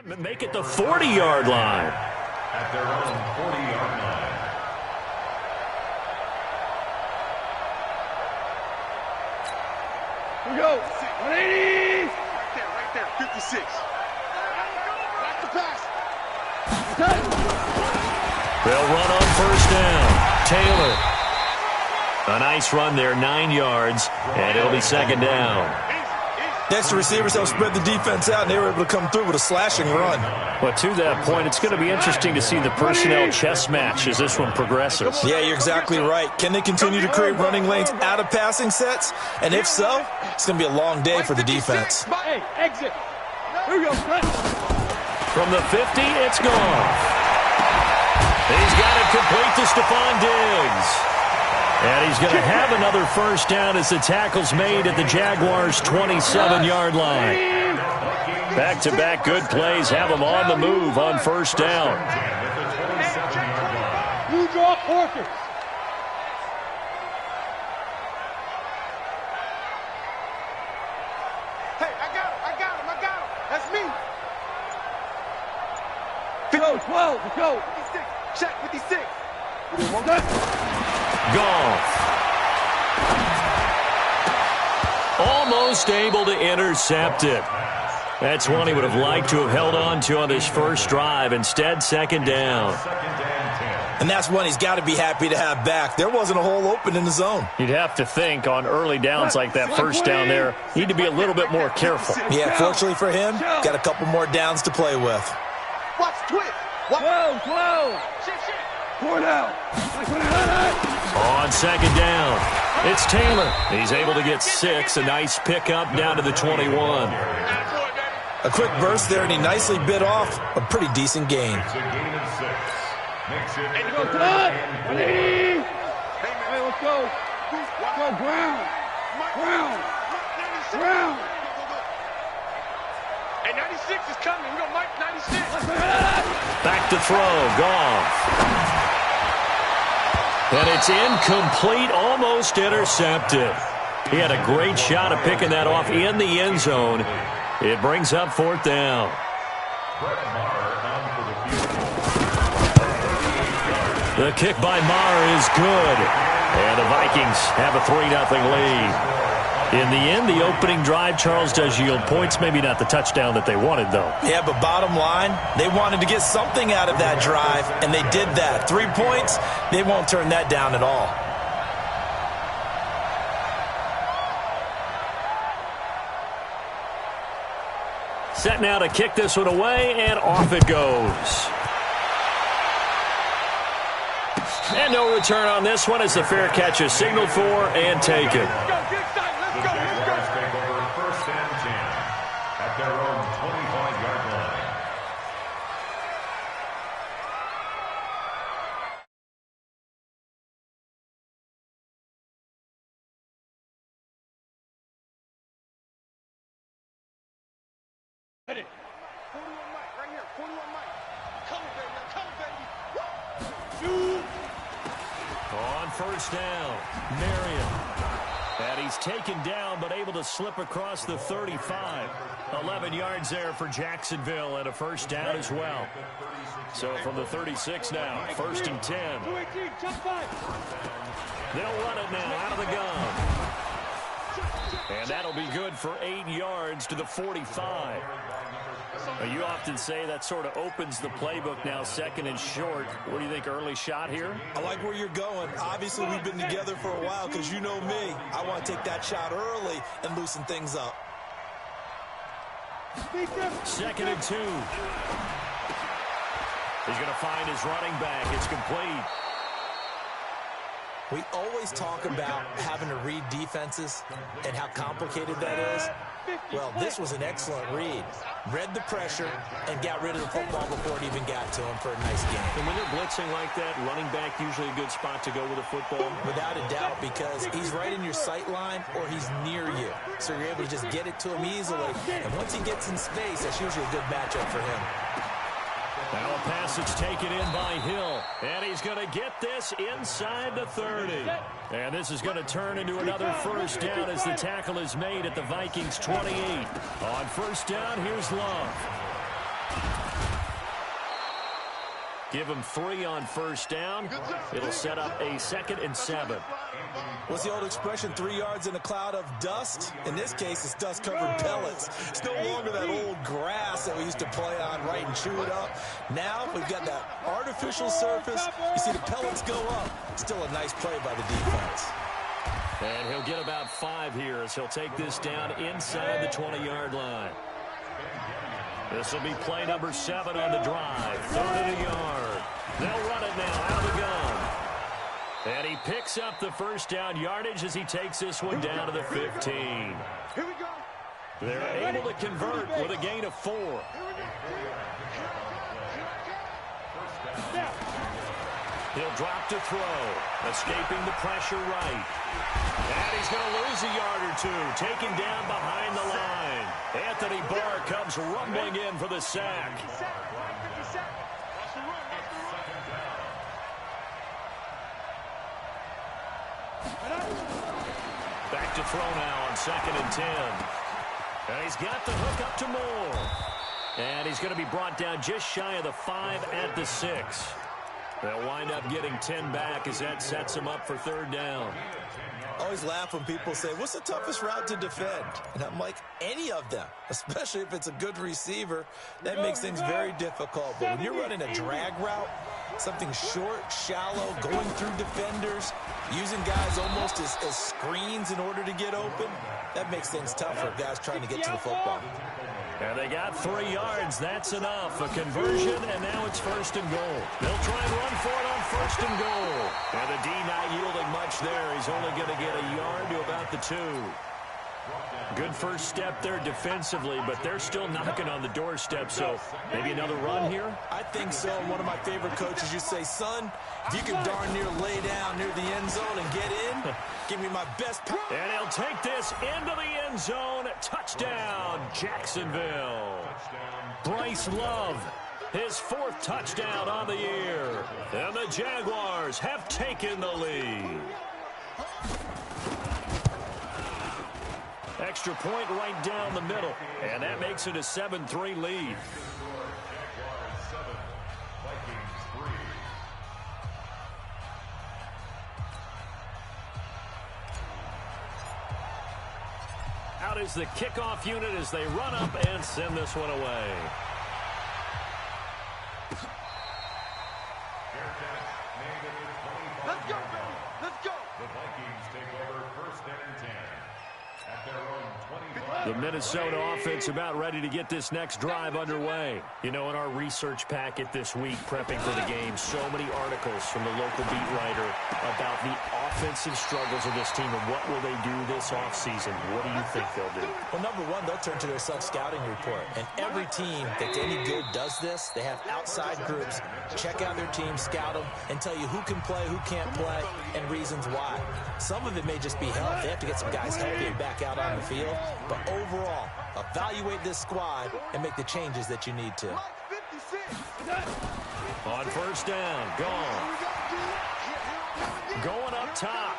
Make it the 40-yard line. At their own 40-yard line. Here we go. 180. Right there. 56. Watch the pass. They'll run on first down. Taylor. A nice run there, 9 yards, and it'll be second down. Next, the receivers helped spread the defense out, and they were able to come through with a slashing run. Well, to that point, it's going to be interesting to see the personnel chess match as this one progresses. Yeah, you're exactly right. Can they continue to create running lanes out of passing sets? And if so, it's going to be a long day for the defense. Hey, exit. Here we go. From the 50, it's gone. He's got it complete to Stephon Diggs. And he's going to have another first down as the tackle's made at the Jaguars' 27-yard line. Back-to-back good plays have them on the move on first down. You draw quarters. Hey, I got him. That's me. 12, let's go. 56, check, 56. Goff. Almost able to intercept it. That's one he would have liked to have held on to on his first drive. Instead, second down. And that's one he's got to be happy to have back. There wasn't a hole open in the zone. You'd have to think on early downs like that first down there, need to be a little bit more careful. Yeah, fortunately for him, got a couple more downs to play with. Watch twist. 12. Pour it out. On second down, it's Taylor. He's able to get 6. A nice pickup down to the 21. A quick burst there, and he nicely bit off a pretty decent gain. Hey, let's go. Brown. Hey, 96 is coming. We got Mike 96. Back to throw. Goff. And it's incomplete, almost intercepted. He had a great shot at picking that off in the end zone. It brings up fourth down. The kick by Maher is good. And the Vikings have a 3-0 lead. In the end, the opening drive, Charles, does yield points. Maybe not the touchdown that they wanted, though. Yeah, but bottom line, they wanted to get something out of that drive, and they did that. 3 points, they won't turn that down at all. Set now to kick this one away, and off it goes. And no return on this one as the fair catch is signaled for and taken. First and 10 at their own 25-yard line. Hit it. 41 Mike, right here. 41 Mike. Come, baby. On first down, Marion. And he's taken down, but able to slip across the 35. 11 yards there for Jacksonville, and a first down as well. So from the 36 now, first and 10. They'll run it now out of the gun. And that'll be good for 8 yards to the 45. You often say that sort of opens the playbook now, second and short. What do you think, early shot here? I like where you're going. Obviously, we've been together for a while because you know me. I want to take that shot early and loosen things up. Second and 2. He's going to find his running back. It's complete. We always talk about having to read defenses and how complicated that is. Well, this was an excellent read. Read the pressure and got rid of the football before it even got to him for a nice game. And when they're blitzing like that, running back usually a good spot to go with a football? Without a doubt, because he's right in your sight line or he's near you. So you're able to just get it to him easily. And once he gets in space, that's usually a good matchup for him. Now a passage taken in by Hill. And he's going to get this inside the 30. And this is going to turn into another first down as the tackle is made at the Vikings' 28. On first down, here's Love. Give him 3 on first down. It'll set up a 2nd and 7. What's the old expression, 3 yards in a cloud of dust? In this case, it's dust-covered pellets. It's no longer that old grass that we used to play on, right, and chew it up. Now we've got that artificial surface. You see the pellets go up. Still a nice play by the defense. And he'll get about 5 here as he'll take this down inside the 20-yard line. This will be play number 7 on the drive. 3rd and a yard. They'll run it now out of the gun. And he picks up the first down yardage as he takes this one down to the 15. Here we go. They're able to convert with a gain of 4. He'll drop to throw, escaping the pressure right. And he's going to lose a yard or 2, taken down behind the line. Anthony Barr comes rumbling in for the sack. Back to throw now on 2nd and 10. And he's got the hook up to Moore. And he's going to be brought down just shy of the 5 at the 6. They'll wind up getting 10 back as that sets him up for 3rd down. I always laugh when people say, what's the toughest route to defend? And I'm like, any of them, especially if it's a good receiver. That makes things very difficult. But when you're running a drag route, something short, shallow, going through defenders, using guys almost as screens in order to get open, that makes things tough for guys trying to get to the football. And they got 3 yards. That's enough. A conversion, and now it's 1st and goal. They'll try and run for it on 1st and goal. And the D not yielding much there. He's only going to get a yard to about the 2. Good first step there defensively, but they're still knocking on the doorstep, so maybe another run here? I think so. One of my favorite coaches, you say, son, if you can darn near lay down near the end zone and get in, give me my best. And he'll take this into the end zone. Touchdown, Jacksonville. Bryce Love, his 4th touchdown on the year. And the Jaguars have taken the lead. Extra point right down the middle. And that makes it a 7-3 lead. Out is the kickoff unit as they run up and send this one away. Let's go, baby. Let's go. The Vikings take over 1st and 10 at their own 25. The Minnesota offense about ready to get this next drive underway. You know, in our research packet this week, prepping for the game, so many articles from the local beat writer about the offensive struggles of this team and what will they do this offseason. What do you think they'll do? Well, number one, they'll turn to their self-scouting report. And every team that's any good does this. They have outside groups. Check out their team, scout them, and tell you who can play, who can't play, and reasons why. Some of it may just be health. They have to get some guys healthy and back out on the field. But overall, evaluate this squad and make the changes that you need to. On 1st down, gone. Going up top.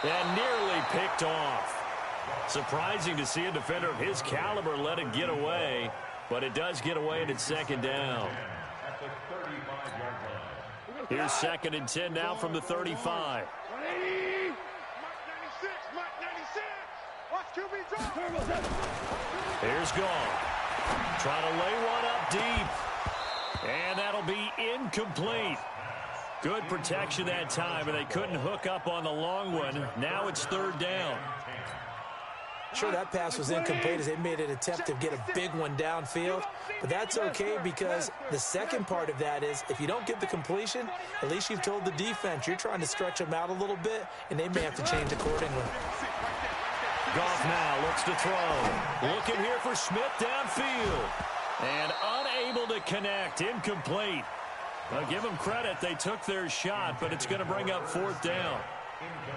And nearly picked off. Surprising to see a defender of his caliber let it get away, but it does get away and it's 2nd down. Here's 2nd and 10 now from the 35. Here's Gone. Trying to lay one up deep. And that'll be incomplete. Good protection that time, and they couldn't hook up on the long one. Now it's 3rd down. Sure, that pass was incomplete as they made an attempt to get a big one downfield. But that's okay because the second part of that is if you don't get the completion, at least you've told the defense you're trying to stretch them out a little bit, and they may have to change accordingly. Goff now looks to throw. Looking here for Smith downfield. And unable to connect. Incomplete. I'll give them credit. They took their shot, but it's going to bring up 4th down.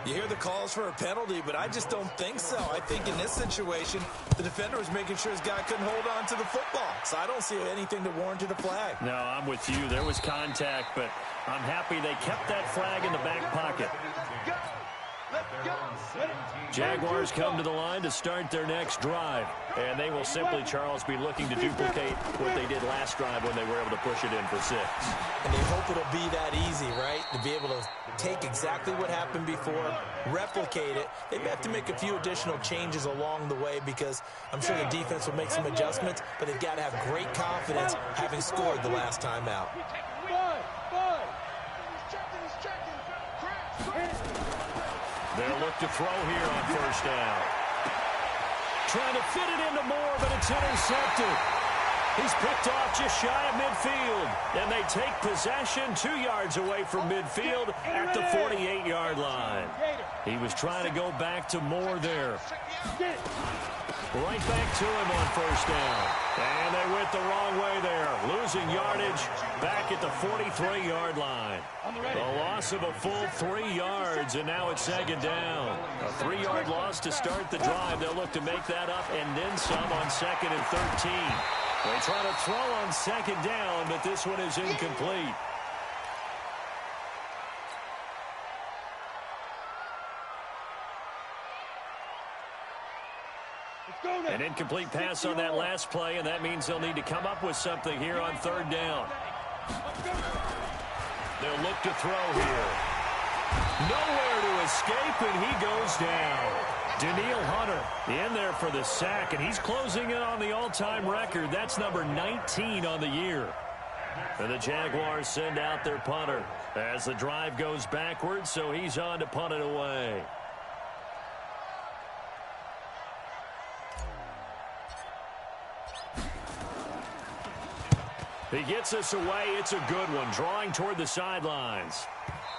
You hear the calls for a penalty, but I just don't think so. I think in this situation, the defender was making sure his guy couldn't hold on to the football. So I don't see anything to warrant a flag. No, I'm with you. There was contact, but I'm happy they kept that flag in the back pocket. Jaguars come to the line to start their next drive. And they will simply, Charles, be looking to duplicate what they did last drive when they were able to push it in for 6. And they hope it'll be that easy, right? To be able to take exactly what happened before, replicate it. They may have to make a few additional changes along the way because I'm sure the defense will make some adjustments, but they've got to have great confidence having scored the last time out. They'll look to throw here on first down. Trying to fit it into Moore, but it's intercepted. He's picked off just shy of midfield. And they take possession 2 yards away from midfield at the 48-yard line. He was trying to go back to Moore there. Right back to him on first down. And they went the wrong way there. Losing yardage back at the 43-yard line. A loss of a full 3 yards, and now it's second down. A 3-yard loss to start the drive. They'll look to make that up and then some on second and 13. They try to throw on second down, but this one is incomplete. An incomplete pass on that last play, and that means they'll need to come up with something here on third down. They'll look to throw here. Nowhere to escape, and he goes down. Daniil Hunter in there for the sack, and he's closing in on the all-time record. That's number 19 on the year. And the Jaguars send out their punter as the drive goes backwards, so he's on to punt it away. He gets us away. It's a good one, drawing toward the sidelines.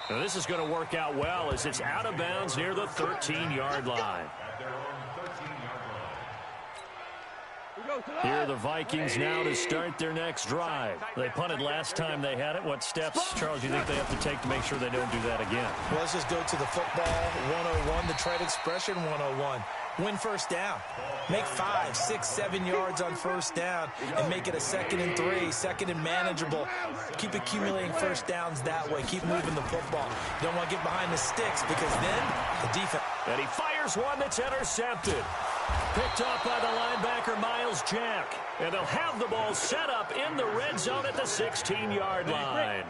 Now, this is going to work out well as it's out of bounds near the 13-yard line. Here are the Vikings now to start their next drive. They punted last time they had it. What steps, Charles, do you think they have to take to make sure they don't do that again? Well, let's just go to the football 101, the trade expression 101. Win first down. Make 5, 6, 7 yards on first down and make it a 2nd and 3, 2nd and manageable. Keep accumulating first downs that way. Keep moving the football. You don't want to get behind the sticks because then the defense. And he fires one that's intercepted. Picked off by the linebacker, Miles Jack. And they'll have the ball set up in the red zone at the 16-yard line.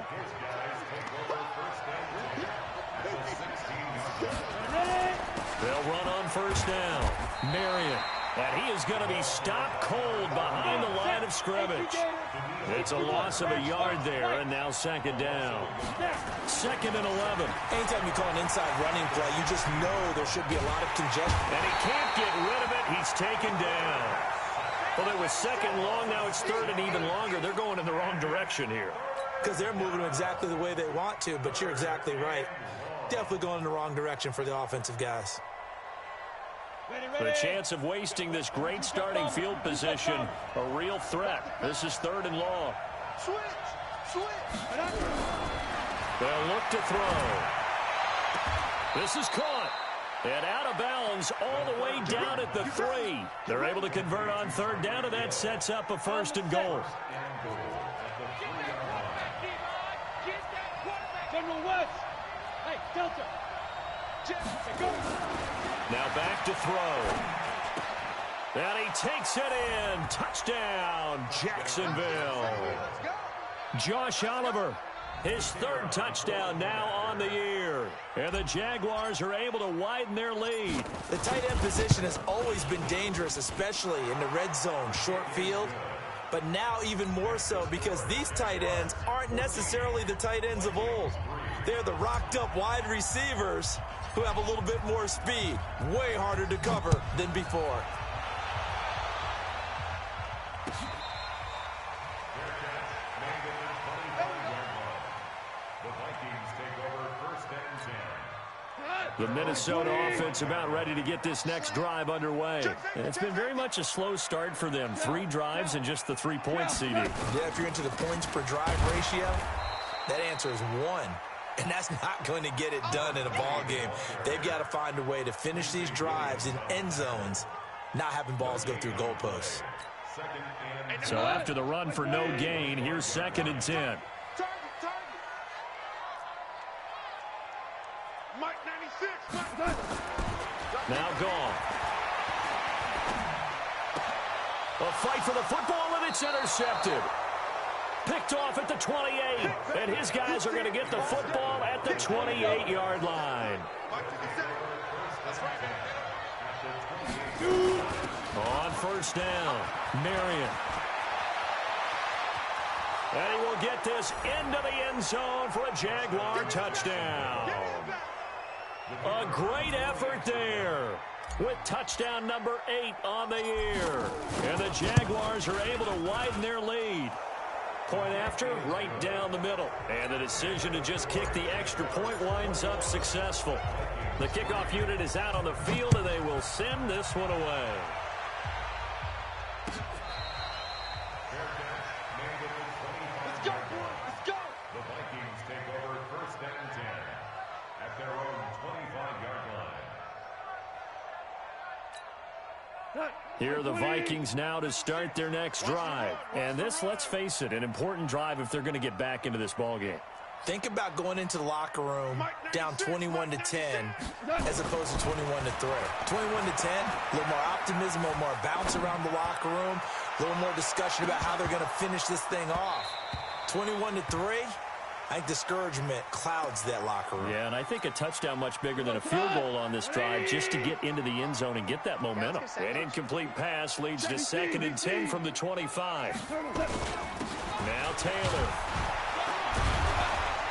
They'll run on first down. Marion. And he is going to be stopped cold behind the line of scrimmage. It's a loss of a yard there, and now second down. 2nd and 11. Anytime you call an inside running play, you just know there should be a lot of congestion. And he can't get rid of it. He's taken down. Well, it was 2nd long. Now it's 3rd and even longer. They're going in the wrong direction here. Because they're moving exactly the way they want to, but you're exactly right. Definitely going in the wrong direction for the offensive guys. The chance of wasting this great starting field position, a real threat. This is 3rd and long. They'll look to throw. This is caught. And out of bounds all the way down at the 3. They're able to convert on 3rd down, and that sets up a 1st and goal. Now back to throw. And he takes it in. Touchdown, Jacksonville. Josh Oliver, his 3rd touchdown now on the year. And the Jaguars are able to widen their lead. The tight end position has always been dangerous, especially in the red zone, short field. But now even more so because these tight ends aren't necessarily the tight ends of old. They're the rocked-up wide receivers who have a little bit more speed. Way harder to cover than before. The Minnesota offense about ready to get this next drive underway. And it's been very much a slow start for them. 3 drives and just the 3-point CD. Yeah, if you're into the points per drive ratio, that answer is 1. And that's not going to get it done in a ball game. They've got to find a way to finish these drives in end zones, not having balls go through goalposts. So after the run for no gain, here's 2nd and 10. Mike 96. Now gone. A fight for the football, and it's intercepted. Picked off at the 28, and his guys are going to get the football at the 28-yard line. On first down, Marion. And he will get this into the end zone for a Jaguar touchdown. A great effort there with touchdown number 8 on the year. And the Jaguars are able to widen their lead. Point after, right down the middle. And the decision to just kick the extra point winds up successful. The kickoff unit is out on the field, and they will send this one away. Let's go, boy. Let's go. The Vikings take over first and 10 at their own 25-yard line. Here are the Vikings now to start their next drive. And this, let's face it, an important drive if they're going to get back into this ballgame. Think about going into the locker room down 21-10 as opposed to 21-3. 21-10, a little more optimism, a little more bounce around the locker room, a little more discussion about how they're going to finish this thing off. 21-3, I think discouragement clouds that locker room. Yeah, and I think a touchdown much bigger than a field goal on this drive just to get into the end zone and get that momentum. An incomplete pass leads to 2nd and 10 from the 25. Now Taylor.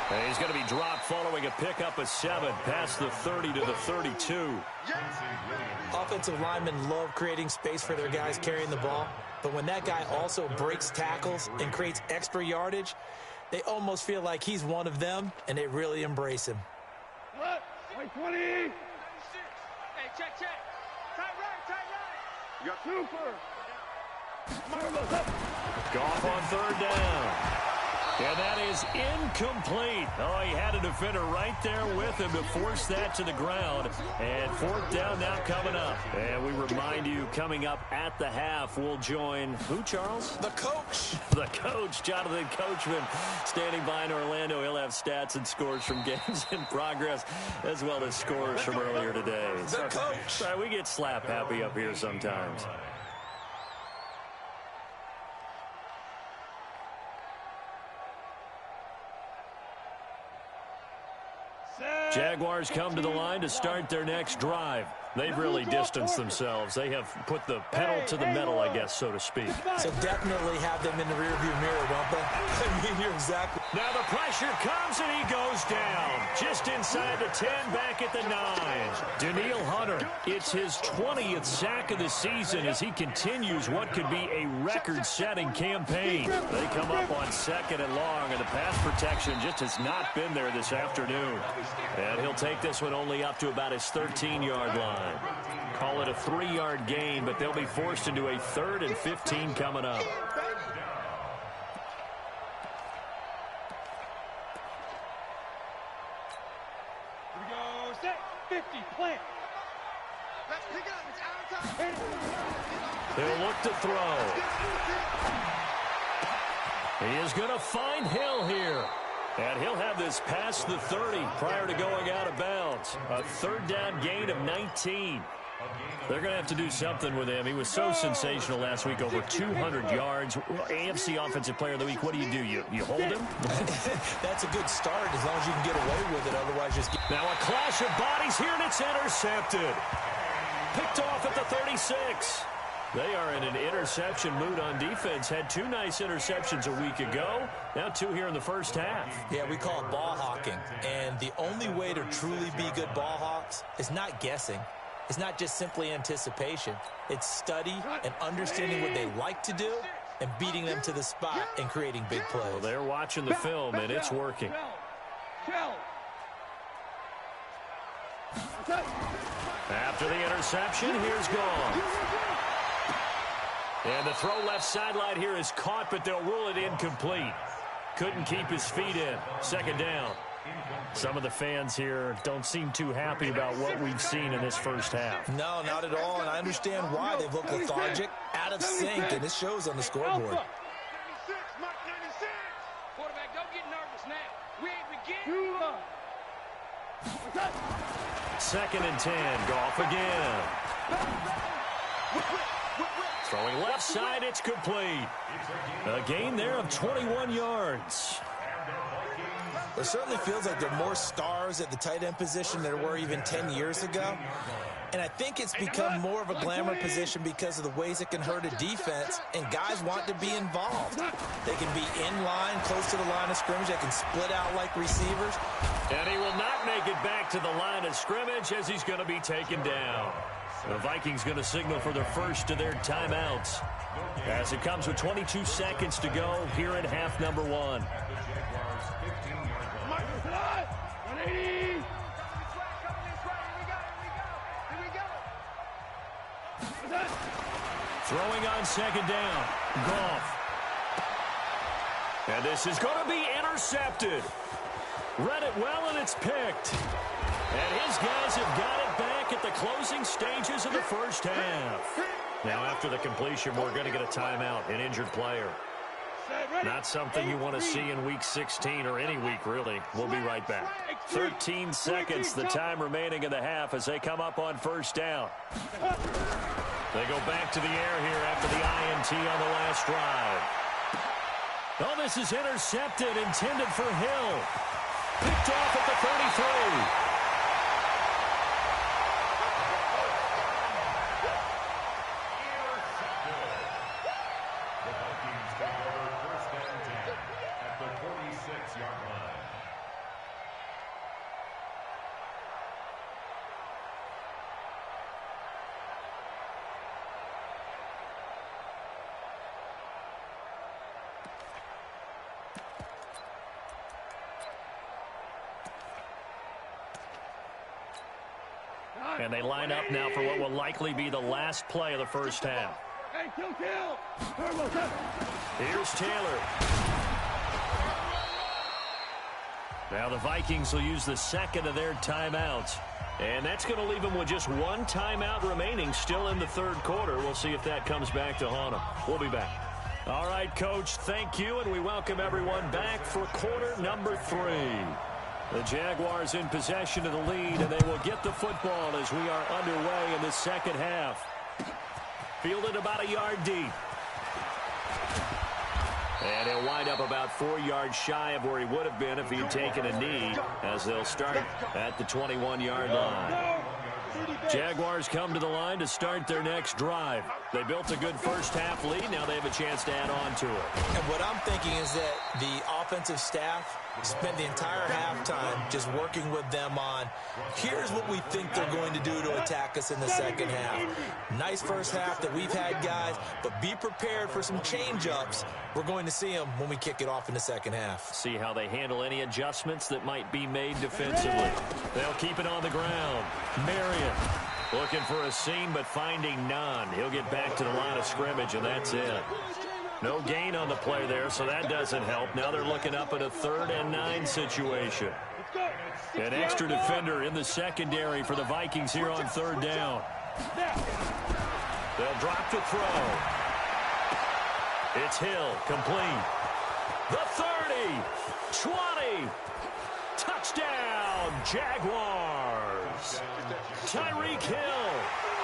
And he's going to be dropped following a pickup of 7 past the 30 to the 32. Offensive linemen love creating space for their guys carrying the ball, but when that guy also breaks tackles and creates extra yardage, they almost feel like he's one of them, and they really embrace him. What? 20. Hey, check. Tight right. You got super. Goff on 3rd down. And that is incomplete. Oh, he had a defender right there with him to force that to the ground. And 4th down now coming up. And we remind you, coming up at the half, we'll join who, Charles? The coach. The coach, Jonathan Coachman, standing by in Orlando. He'll have stats and scores from games in progress, as well as scores from earlier today. The coach. Sorry, we get slap happy up here sometimes. Jaguars come to the line to start their next drive. They've really distanced themselves. They have put the pedal to the metal, I guess, so to speak. So definitely have them in the rearview mirror, don't they? I mean, you're exactly. Now the pressure comes and he goes down. Just inside the 10, back at the 9. Daniil Hunter, it's his 20th sack of the season as he continues what could be a record-setting campaign. They come up on 2nd and long, and the pass protection just has not been there this afternoon. And he'll take this one only up to about his 13-yard line. Call it a 3-yard gain, but they'll be forced into a 3rd and 15 coming up. Here we go. Set. 50. Plant. Let's pick it up. It's out. He'll look to throw. He is going to find Hill here. And he'll have this past the 30 prior to going out of bounds. A 3rd down gain of 19. They're going to have to do something with him. He was so sensational last week, over 200 yards. AFC Offensive Player of the Week, what do? You hold him? That's a good start as long as you can get away with it. Otherwise, just get... Now a clash of bodies here, and it's intercepted. Picked off at the 36. They are in an interception mood on defense. Had 2 nice interceptions a week ago. Now 2 here in the first half. Yeah, we call it ball hawking. And the only way to truly be good ball hawks is not guessing. It's not just simply anticipation. It's study and understanding what they like to do and beating them to the spot and creating big plays. Well, they're watching the film, and it's working. After the interception, here's gone. And the throw left sideline here is caught, but they'll rule it incomplete. Couldn't keep his feet in. 2nd down. Some of the fans here don't seem too happy about what we've seen in this first half. No, not at all, and I understand why. They've looked lethargic, out of sync, and it shows on the scoreboard. Quarterback, don't get nervous now. We ain't beginning. 2nd and 10. Goff again. Throwing left side, it's complete. A gain there of 21 yards. It certainly feels like there are more stars at the tight end position than there were even 10 years ago. And I think it's become more of a glamour position because of the ways it can hurt a defense, and guys want to be involved. They can be in line, close to the line of scrimmage. They can split out like receivers. And he will not make it back to the line of scrimmage as he's going to be taken down. The Vikings going to signal for the first of their timeouts as it comes with 22 seconds to go here at half number 1. 180. Throwing on 2nd down. Goff. And this is going to be intercepted. Read it well, and it's picked. And his guys have got it back at the closing stages of the first half. Now, after the completion, we're going to get a timeout, an injured player. Not something you want to see in Week 16 or any week, really. We'll be right back. 13 seconds, the time remaining in the half as they come up on 1st down. They go back to the air here after the INT on the last drive. Oh, this is intercepted, intended for Hill. Picked off at the 33. And they line up now for what will likely be the last play of the first half. Hey, kill. Here's Taylor. Now the Vikings will use the 2nd of their timeouts. And that's going to leave them with just 1 timeout remaining still in the 3rd quarter. We'll see if that comes back to haunt them. We'll be back. All right, Coach, thank you, and we welcome everyone back for quarter number 3. The Jaguars in possession of the lead, and they will get the football as we are underway in the 2nd half. Fielded about a yard deep. And he'll wind up about 4 yards shy of where he would have been if he'd taken a knee, as they'll start at the 21-yard line. Jaguars come to the line to start their next drive. They built a good first half lead. Now they have a chance to add on to it. And what I'm thinking is that the offensive staff spent the entire halftime just working with them on, here's what we think they're going to do to attack us in the 2nd half. Nice first half that we've had, guys, but be prepared for some change-ups. We're going to see them when we kick it off in the 2nd half. See how they handle any adjustments that might be made defensively. They'll keep it on the ground. Marion looking for a seam, but finding none. He'll get back to the line of scrimmage, and that's it. No gain on the play there, so that doesn't help. Now they're looking up at a 3rd and 9 situation. An extra defender in the secondary for the Vikings here on 3rd down. They'll drop to throw. It's Hill, complete. The 30, 20, touchdown, Jaguars. Tyreek Hill,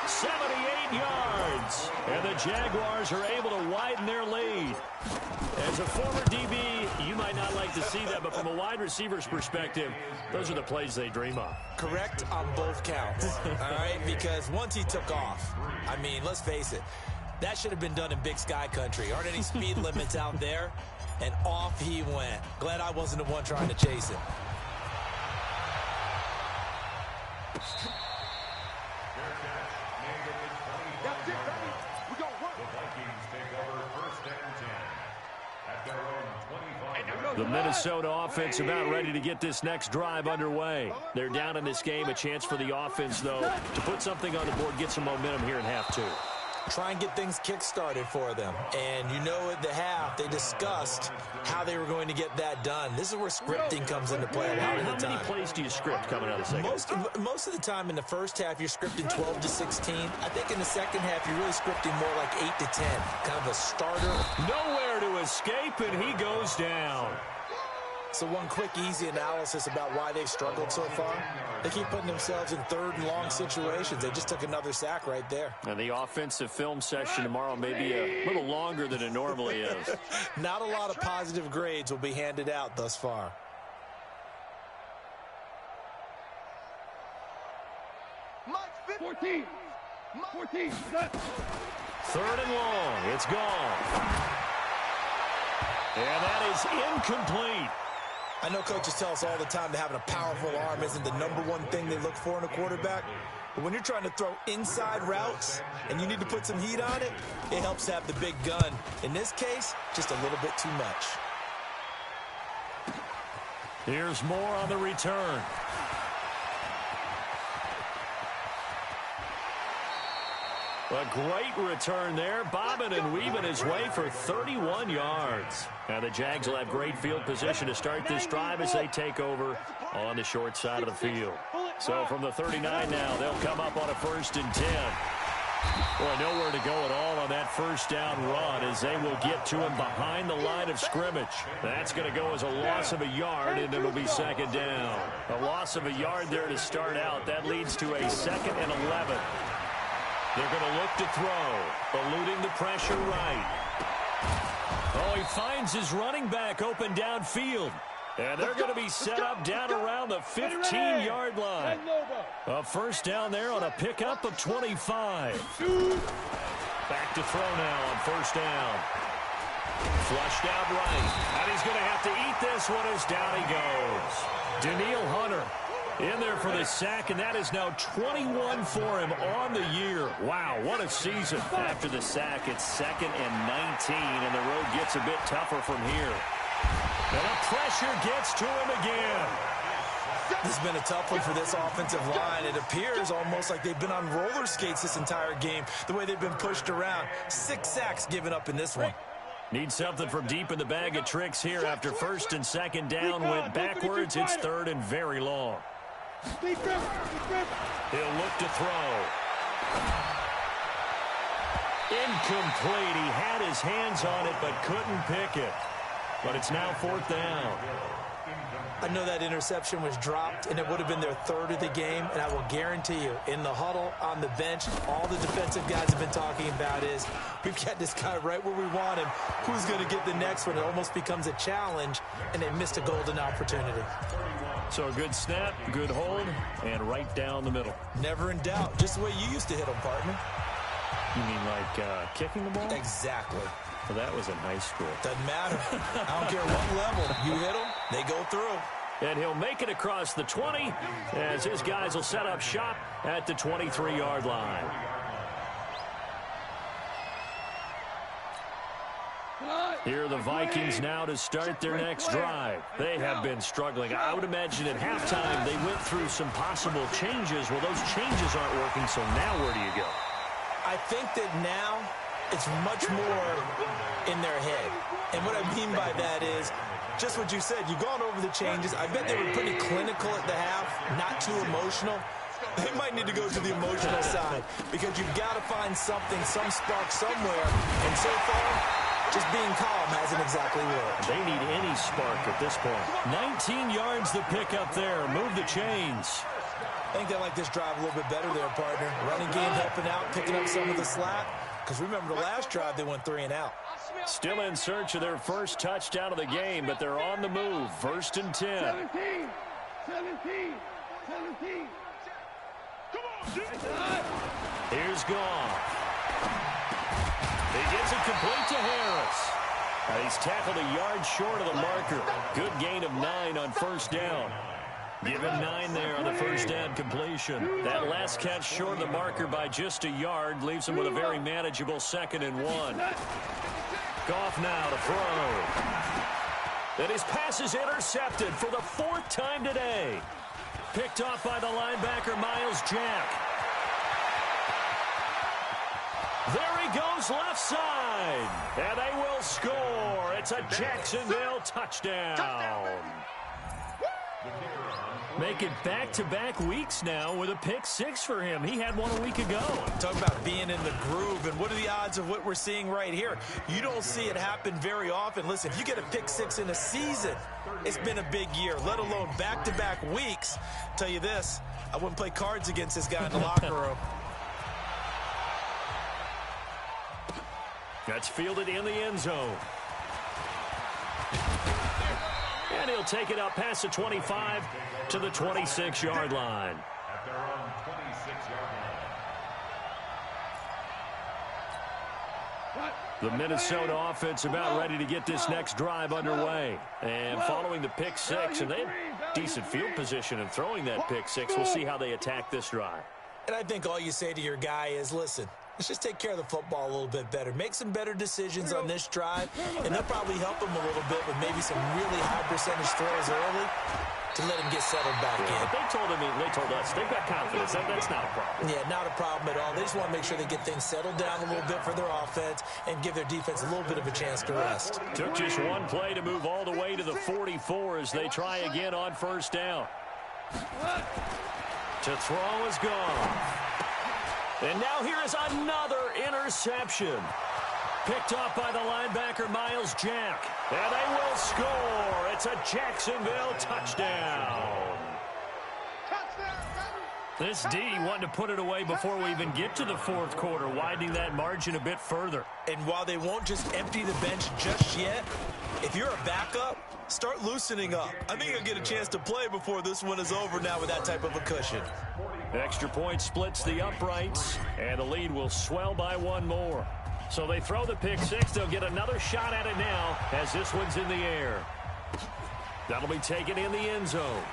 78 yards. And the Jaguars are able to widen their lead. As a former DB, you might not like to see that, but from a wide receiver's perspective, those are the plays they dream of. Correct on both counts, all right? Because once he took off, I mean, let's face it, that should have been done in Big Sky Country. Aren't any speed limits out there? And off he went. Glad I wasn't the one trying to chase him. The Minnesota offense about ready to get this next drive underway. They're down in this game. A chance for the offense, though, to put something on the board, get some momentum here in half 2. Try and get things kick-started for them. And you know at the half, they discussed how they were going to get that done. This is where scripting comes into play a lot of the time. How many plays do you script coming out of the second? Most of the time in the first half, you're scripting 12 to 16. I think in the second half, you're really scripting more like 8 to 10. Kind of a starter. Nowhere to escape, and he goes down. So one quick, easy analysis about why they've struggled so far. They keep putting themselves in third and long situations. They just took another sack right there. And the offensive film session tomorrow may be a little longer than it normally is. Not a lot of positive grades will be handed out thus far. Mike, 14. 14. Third and long. It's gone. And that is incomplete. I know coaches tell us all the time that having a powerful arm isn't the #1 thing they look for in a quarterback. But when you're trying to throw inside routes and you need to put some heat on it, it helps to have the big gun. In this case, just a little bit too much. Here's more on the return. A great return there, bobbing and weaving his way for 31 yards. Now the Jags will have great field position to start this drive as they take over on the short side of the field. So from the 39 now, they'll come up on a 1st and 10. Boy, nowhere to go at all on that first down run as they will get to him behind the line of scrimmage. That's going to go as a loss of a yard, and it'll be 2nd down. A loss of a yard there to start out. That leads to a 2nd and 11. They're going to look to throw, eluding the pressure right. Oh, he finds his running back open downfield. And they're going to be set up down around the 15-yard line. A 1st down there on a pickup of 25. Back to throw now on 1st down. Flushed out right. And he's going to have to eat this one as down he goes. Danielle Hunter in there for the sack, and that is now 21 for him on the year. Wow, what a season. After the sack, it's 2nd and 19, and the road gets a bit tougher from here. And the pressure gets to him again. This has been a tough one for this offensive line. It appears almost like they've been on roller skates this entire game, the way they've been pushed around. 6 sacks given up in this one. Need something from deep in the bag of tricks here after 1st and 2nd down went backwards. It's 3rd and very long. He'll look to throw. Incomplete. He had his hands on it but couldn't pick it. But it's now 4th down. I know that interception was dropped, and it would have been their 3rd of the game, and I will guarantee you, in the huddle, on the bench, all the defensive guys have been talking about is, we've got this guy right where we want him. Who's going to get the next one? It almost becomes a challenge, and they missed a golden opportunity. So a good snap, good hold, and right down the middle. Never in doubt. Just the way you used to hit them, partner. You mean like kicking the ball? Exactly. Well, that was in high school. Doesn't matter. I don't care what level. You hit them, they go through. And he'll make it across the 20 as his guys will set up shop at the 23-yard line. Here are the Vikings now to start their next drive. They have been struggling. I would imagine at halftime they went through some possible changes. Well, those changes aren't working, so now where do you go? I think that now it's much more in their head. And what I mean by that is just what you said. You've gone over the changes. I bet they were pretty clinical at the half, not too emotional. They might need to go to the emotional side because you've got to find something, some spark somewhere. And so far, just being calm hasn't exactly worked. They need any spark at this point. 19 yards to pick up there. Move the chains. I think they like this drive a little bit better there, partner. Running game helping out, picking up some of the slack. Because remember the last drive, they went 3 and out. Still in search of their first touchdown of the game, but they're on the move. 1st and 10. 17. 17. 17. Come on, Here's Goff. He gets it complete to Harris. And he's tackled a yard short of the marker. Good gain of 9 on 1st down. Give him 9 there on the 1st down completion. That last catch short of the marker by just a yard leaves him with a very manageable 2nd and 1. Goff now to throw. And his pass is intercepted for the 4th time today. Picked off by the linebacker, Miles Jack. There he goes left side. And they will score. It's a Jacksonville touchdown. The kicker on Make it back-to-back weeks now with a pick six for him. He had one a week ago. Talk about being in the groove, and what are the odds of what we're seeing right here? You don't see it happen very often. Listen, if you get a pick six in a season, it's been a big year, let alone back-to-back weeks. Tell you this, I wouldn't play cards against this guy in the locker room. That's fielded in the end zone. And he'll take it up past the 25 to the 26-yard line. At their own 26-yard line. The Minnesota offense about ready to get this next drive underway. And following the pick six, and they have decent field position in throwing that pick six. We'll see how they attack this drive. And I think all you say to your guy is, listen, let's just take care of the football a little bit better. Make some better decisions on this drive, and they'll probably help him a little bit with maybe some really high percentage throws early to let him get settled back in. But they told us they've got confidence. That's not a problem. Yeah, not a problem at all. They just want to make sure they get things settled down a little bit for their offense and give their defense a little bit of a chance to rest. Took just one play to move all the way to the 44 as they try again on first down. To throw is gone. And now here is another interception. Picked up by the linebacker, Miles Jack. And they will score. It's a Jacksonville touchdown. This D wanting to put it away before we even get to the fourth quarter, widening that margin a bit further. And while they won't just empty the bench just yet, if you're a backup, start loosening up. I think you'll get a chance to play before this one is over now with that type of a cushion. Extra point splits the uprights, and the lead will swell by one more. So they throw the pick six. They'll get another shot at it now as this one's in the air. That'll be taken in the end zone.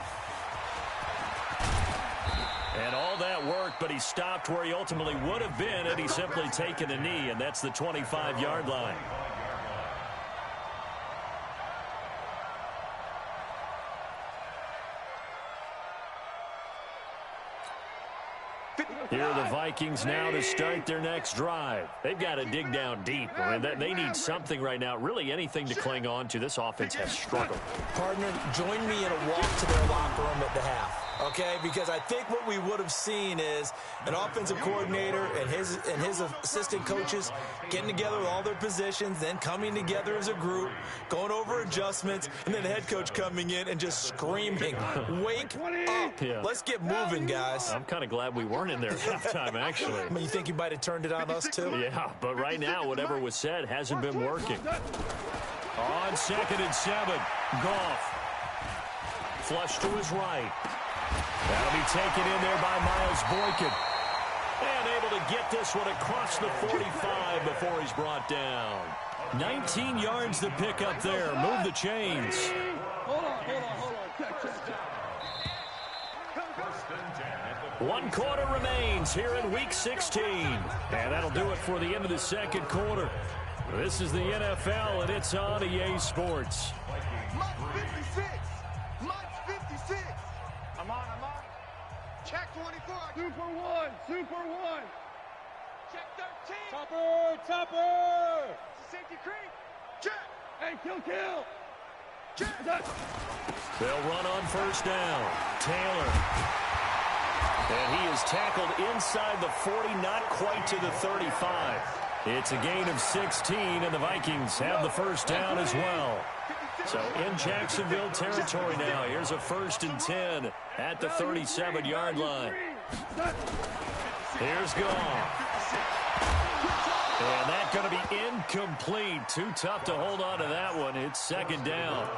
And all that worked, but he stopped where he ultimately would have been had he simply taken a knee, and that's the 25-yard line. Here are the Vikings now to start their next drive. They've got to dig down deep. I mean, they need something right now, really anything to cling on to. This offense has struggled. Partner, join me in a walk to their locker room at the half. Okay, because I think what we would have seen is an offensive coordinator and his assistant coaches getting together with all their positions, then coming together as a group, going over adjustments, and then the head coach coming in and just screaming, "Wake up! Yeah. Let's get moving, guys." I'm kind of glad we weren't in there at halftime, actually. I mean, you think you might have turned it on us too? Yeah, but right now, whatever was said hasn't been working. On 2nd and 7, Goff. Flush to his right. That'll be taken in there by Miles Boykin. And able to get this one across the 45 before he's brought down. 19 yards to pick up there. Move the chains. Hold on. One quarter remains here in Week 16. And that'll do it for the end of the second quarter. This is the NFL, and it's on EA Sports. Check 24. Super one. Check 13. Topper. Safety creep. Check. Hey, kill. Check. They'll run on first down. Taylor. And he is tackled inside the 40, not quite to the 35. It's a gain of 16, and the Vikings have the first down as well. So in Jacksonville territory now. Here's a 1st and 10 at the 37-yard line. Here's Goff. And that's going to be incomplete. Too tough to hold on to that one. It's 2nd down.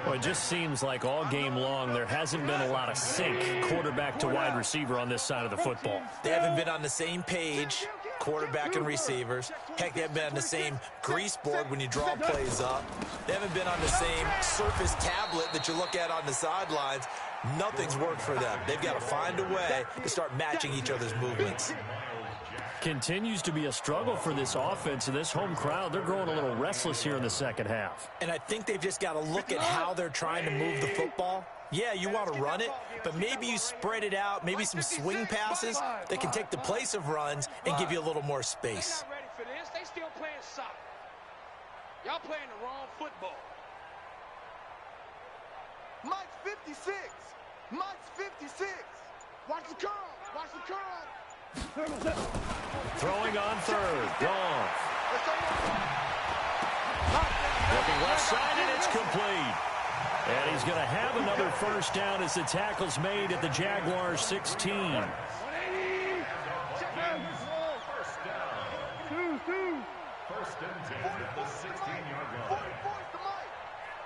Well, it just seems like all game long there hasn't been a lot of sync quarterback to wide receiver on this side of the football. They haven't been on the same page, quarterback and receivers. Heck, they haven't been on the same grease board when you draw plays up. They haven't been on the same surface tablet that you look at on the sidelines. Nothing's worked for them. They've got to find a way to start matching each other's movements. Continues to be a struggle for this offense, and this home crowd, they're growing a little restless here in the second half. And I think they've just got to look at how they're trying to move the football. Yeah, you want to run it, but maybe you spread it out, maybe some swing passes that can take the place of runs and give you a little more space. They're not ready for this. They still playing soccer. Y'all playing the wrong football. Mike 56. Mike the curl. Watch the curl. Throwing on third. Goff. Looking left side, and it's complete. And he's going to have another first down as the tackle's made at the Jaguars' 16. 180. First and 10 at the 16-yard line. 44 is the Mike.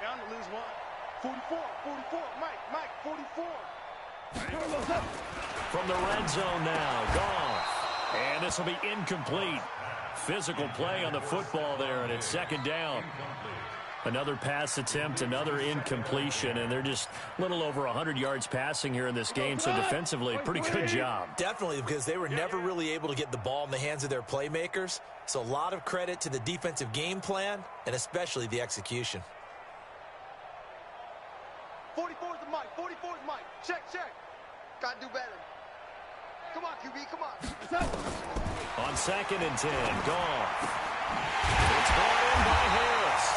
Down to lose one. 44, Mike, 44. From the red zone now, Goff. And this will be incomplete. Physical play on the football there, and it's second down. Another pass attempt, another incompletion, and they're just a little over 100 yards passing here in this game, so defensively, pretty good job. Definitely, because they were never really able to get the ball in the hands of their playmakers, so a lot of credit to the defensive game plan, and especially the execution. 44 is the Mike, 44 is Mike. Check. Gotta do better. Come on, QB, come on. On second and 10, Goff. It's brought in by Harris.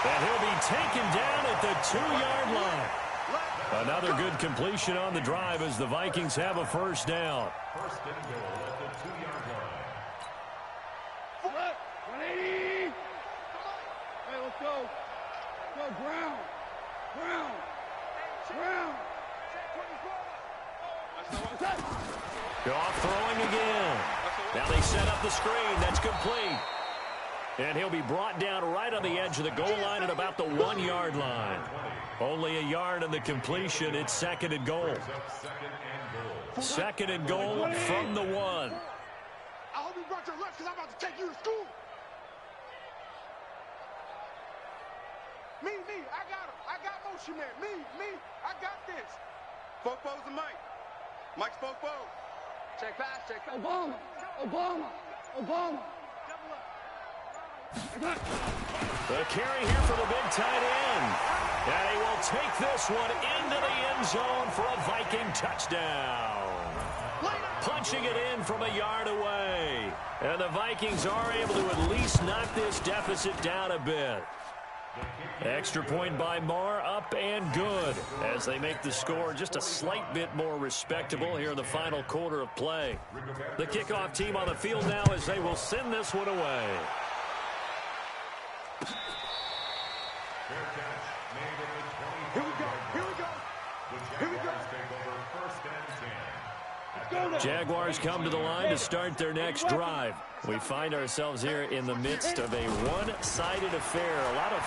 And he'll be taken down at the 2-yard line. Another good completion on the drive as the Vikings have a first down. First and goal at the 2-yard line. 180. Hey, let's go. Go, ground. Goff throwing again. Now they set up the screen. That's complete. And he'll be brought down right on the edge of the goal line at about the 1-yard line. Only a yard on the completion. It's second and goal. Second and goal from the 1. I hope you brought your lunch because I'm about to take you to school. Me, I got him. I got motion man. Me, I got this. Fopo's the Mike. Mike's Fopo. Check pass. Obama. The carry here for the big tight end. And he will take this one into the end zone for a Viking touchdown. Punching it in from a yard away. And the Vikings are able to at least knock this deficit down a bit. Extra point by Marr, up and good, as they make the score just a slight bit more respectable here in the final quarter of play. The kickoff team on the field now as they will send this one away. Here we go. Jaguars come to the line to start their next drive. We find ourselves here in the midst of a one-sided affair. A lot of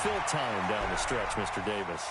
fill time down the stretch, Mr. Davis.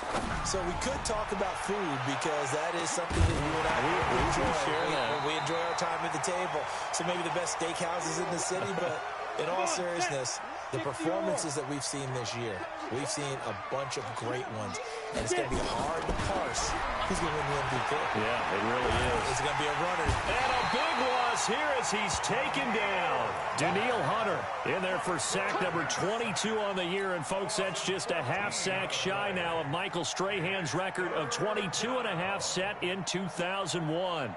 So we could talk about food because that is something that you and I enjoy. We enjoy our time at the table. So maybe the best steakhouses in the city, but in all seriousness, the performances that we've seen this year, we've seen a bunch of great ones. And it's going to be hard to parse who's going to win the MVP. Yeah, it really is. It's going to be a runner. And a big loss here as he's taken down. Daniil Hunter in there for sack number 22 on the year. And, folks, that's just a half sack shy now of Michael Strahan's record of 22.5 set in 2001.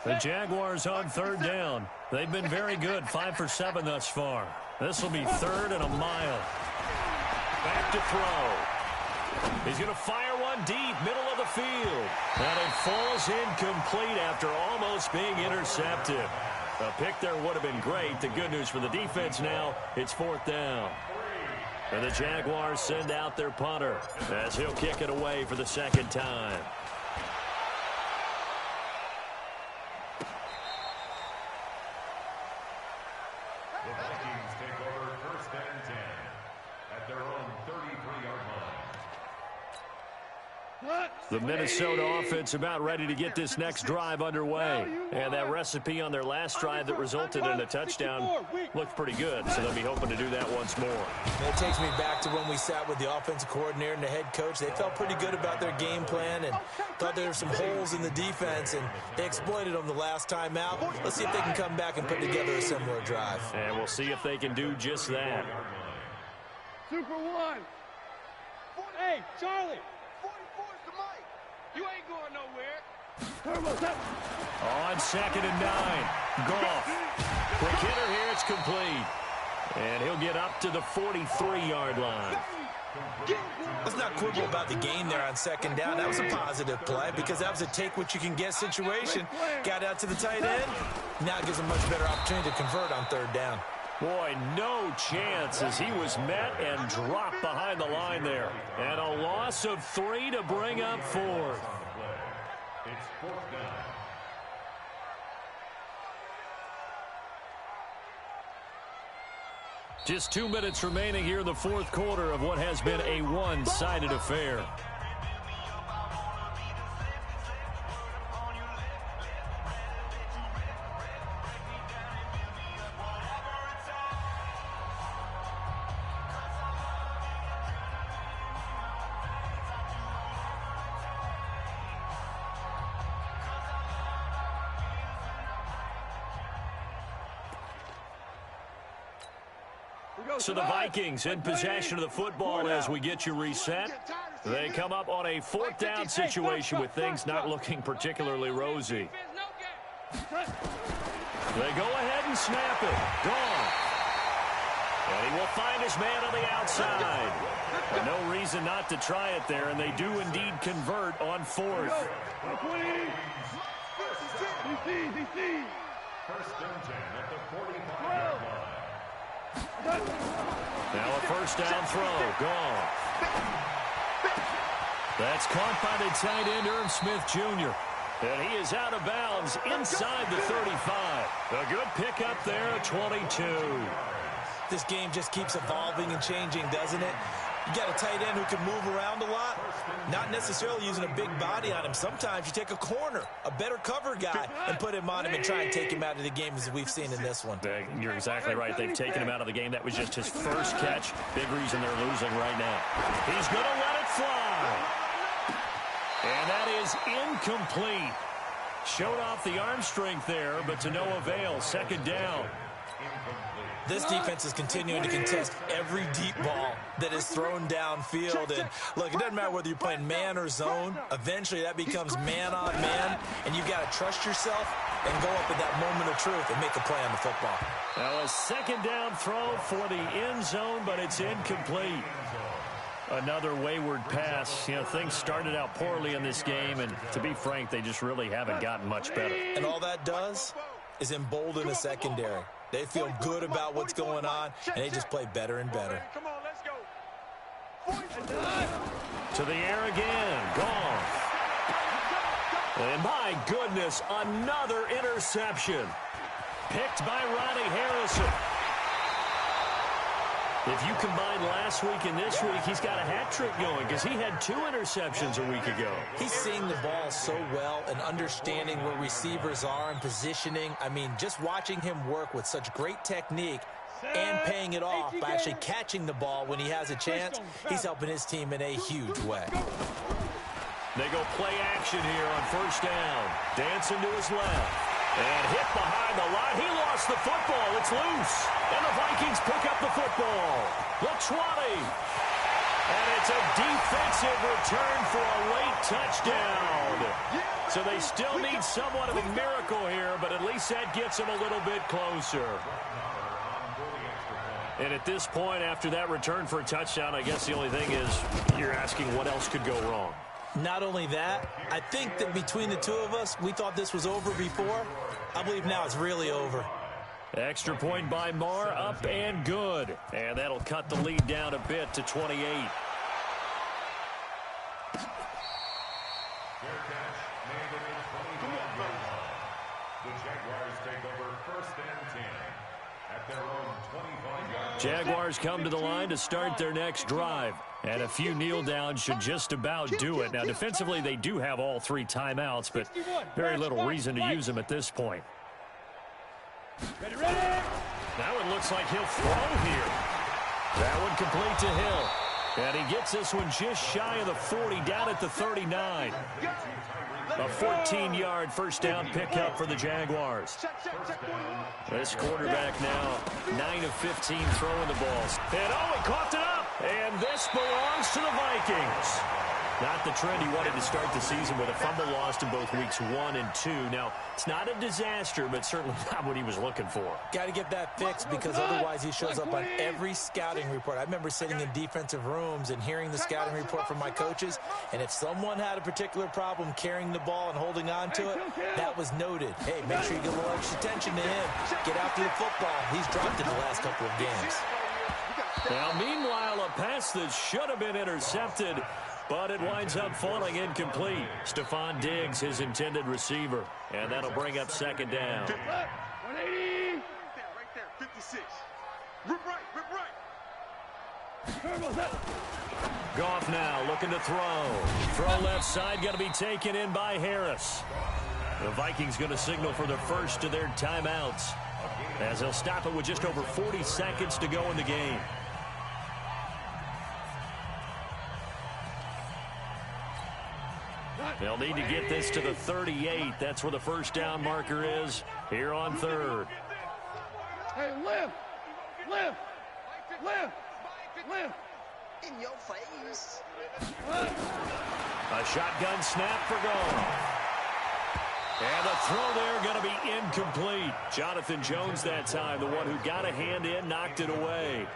The Jaguars on third down. They've been very good, 5 for 7 thus far. This will be third and a mile. Back to throw. He's going to fire one deep, middle of the field. And it falls incomplete after almost being intercepted. A pick there would have been great. The good news for the defense now, it's fourth down. And the Jaguars send out their punter as he'll kick it away for the second time. The Vikings take over first and 10 at their own 33-yard line. The Minnesota offense about ready to get this next drive underway. And that recipe on their last drive that resulted in a touchdown looked pretty good, so they'll be hoping to do that once more. It takes me back to when we sat with the offensive coordinator and the head coach. They felt pretty good about their game plan and thought there were some holes in the defense, and they exploited them the last time out. Let's see if they can come back and put together a similar drive. And we'll see if they can do just that. Super one. Hey, Charlie. 44 is the Mike. You ain't going nowhere. On second and 9. Goff. Quick hitter here. It's complete. And he'll get up to the 43-yard line. Let's not quibble about the gain there on second down. That was a positive play because that was a take-what-you-can-get situation. Got out to the tight end. Now it gives a much better opportunity to convert on third down. Boy, no chance as he was met and dropped behind the line there. And a loss of 3 to bring up fourth. It's fourth down. Just 2 minutes remaining here in the fourth quarter of what has been a one-sided affair. So the Vikings in possession of the football as we get you reset. They come up on a fourth down situation with things not looking particularly rosy. They go ahead and snap it. Gone. And he will find his man on the outside. And no reason not to try it there, and they do indeed convert on fourth. First and 10 at the 45-yard line. Now a first down throw. Gone. That's caught by the tight end, Irv Smith Jr. And he is out of bounds inside the 35. A good pickup there, 22. This game just keeps evolving and changing, doesn't it? You got a tight end who can move around a lot, not necessarily using a big body on him. Sometimes you take a corner, a better cover guy, and put him on him and try and take him out of the game as we've seen in this one. You're exactly right. They've taken him out of the game. That was just his first catch. Big reason they're losing right now. He's going to let it fly. And that is incomplete. Showed off the arm strength there, but to no avail. Second down. This defense is continuing to contest every deep ball that is thrown downfield. And look, it doesn't matter whether you're playing man or zone. Eventually that becomes man on man, and you've got to trust yourself and go up at that moment of truth and make a play on the football. Now a second down throw for the end zone, but it's incomplete. Another wayward pass. You know, things started out poorly in this game, and to be frank, they just really haven't gotten much better. And all that does is embolden the secondary. They feel good about what's going on, and they just play better and better. Come on, let's go. To the air again. Gone. And my goodness, another interception. Picked by Ronnie Harrison. If you combine last week and this week, he's got a hat trick going because he had 2 interceptions a week ago. He's seeing the ball so well and understanding where receivers are and positioning. I mean, just watching him work with such great technique and paying it off by actually catching the ball when he has a chance, he's helping his team in a huge way. They go play action here on first down. Dancing to his left. And hit behind the line. He lost the football. It's loose. And the Vikings pick up the football. The 20. And it's a defensive return for a late touchdown. So they still need somewhat of a miracle here, but at least that gets them a little bit closer. And at this point, after that return for a touchdown, I guess the only thing is you're asking what else could go wrong. Not only that, I think that between the two of us, we thought this was over before. I believe now it's really over. Extra point by Marr, up and good. And that'll cut the lead down a bit to 28. Fair catch made at the 25-yard line. The Jaguars take over first and 10 at their own 25-yard line. Jaguars come to the line to start their next drive. And a few kneel downs should just about do it. Now, defensively, they do have all 3 timeouts, but very little reason to use them at this point. Now it looks like he'll throw here. That one complete to Hill. And he gets this one just shy of the 40, down at the 39. A 14-yard first down pickup for the Jaguars. This quarterback now 9 of 15 throwing the balls. And oh, he coughed it up. And this belongs to the Vikings. Not the trend he wanted to start the season with a fumble lost in both weeks 1 and 2. Now, it's not a disaster, but certainly not what he was looking for. Got to get that fixed because otherwise he shows up on every scouting report. I remember sitting in defensive rooms and hearing the scouting report from my coaches, and if someone had a particular problem carrying the ball and holding on to it, that was noted. Hey, make sure you get a little extra attention to him. Get after the football. He's dropped it the last couple of games. Now, meanwhile, a pass that should have been intercepted, but it winds up falling incomplete. Stephon Diggs, his intended receiver. And that'll bring up second down. 180. Right there, 56. Rip right. Goff now looking to throw. Throw left side, going to be taken in by Harris. The Vikings going to signal for the first of their timeouts, as they'll stop it with just over 40 seconds to go in the game. They'll need to get this to the 38. That's where the first down marker is here on third. Hey, lift. In your face. A shotgun snap for Goff. And the throw there going to be incomplete. Jonathan Jones that time, the one who got a hand in, knocked it away.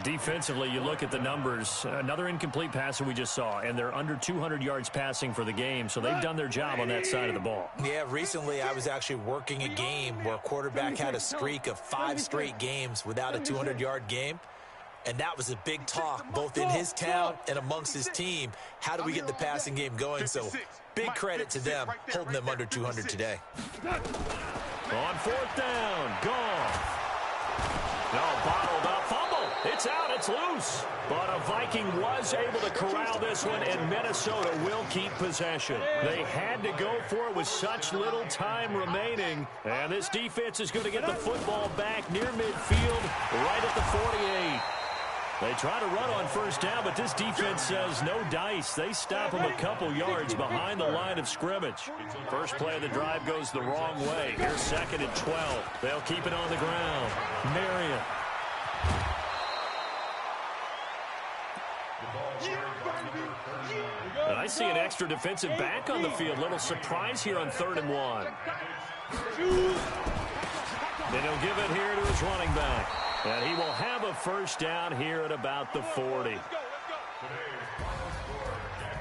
Defensively, you look at the numbers. Another incomplete pass that we just saw, and they're under 200 yards passing for the game, so they've done their job on that side of the ball. Yeah, recently I was actually working a game where a quarterback had a streak of 5 straight games without a 200-yard game, and that was a big talk, both in his town and amongst his team. How do we get the passing game going? So big credit to them, holding them under 200 today. On fourth down, Goff. No, bottled up, fumble. It's out, it's loose. But a Viking was able to corral this one, and Minnesota will keep possession. They had to go for it with such little time remaining. And this defense is going to get the football back near midfield, right at the 48. They try to run on first down, but this defense says no dice. They stop them a couple yards behind the line of scrimmage. First play of the drive goes the wrong way. Here's second and 12. They'll keep it on the ground. Marion. And I see an extra defensive back on the field. Little surprise here on 3rd and 1. Then he'll give it here to his running back. And he will have a first down here at about the 40.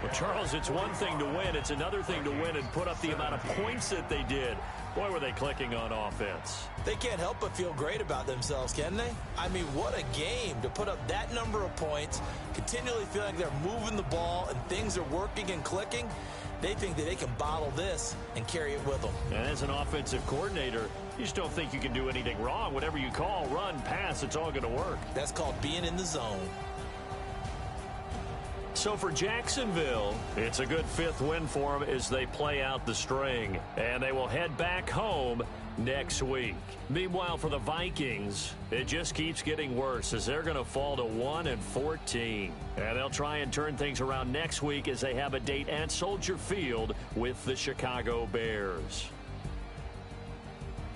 Well, Charles, it's one thing to win. It's another thing to win and put up the amount of points that they did. Boy, were they clicking on offense. They can't help but feel great about themselves, can they? I mean, what a game to put up that number of points, continually feel like they're moving the ball and things are working and clicking. They think that they can bottle this and carry it with them. And as an offensive coordinator, you just don't think you can do anything wrong. Whatever you call, run, pass, it's all going to work. That's called being in the zone. So for Jacksonville, it's a good 5th win for them as they play out the string. And they will head back home next week. Meanwhile, for the Vikings, it just keeps getting worse as they're going to fall to 1-14. And they'll try and turn things around next week as they have a date at Soldier Field with the Chicago Bears.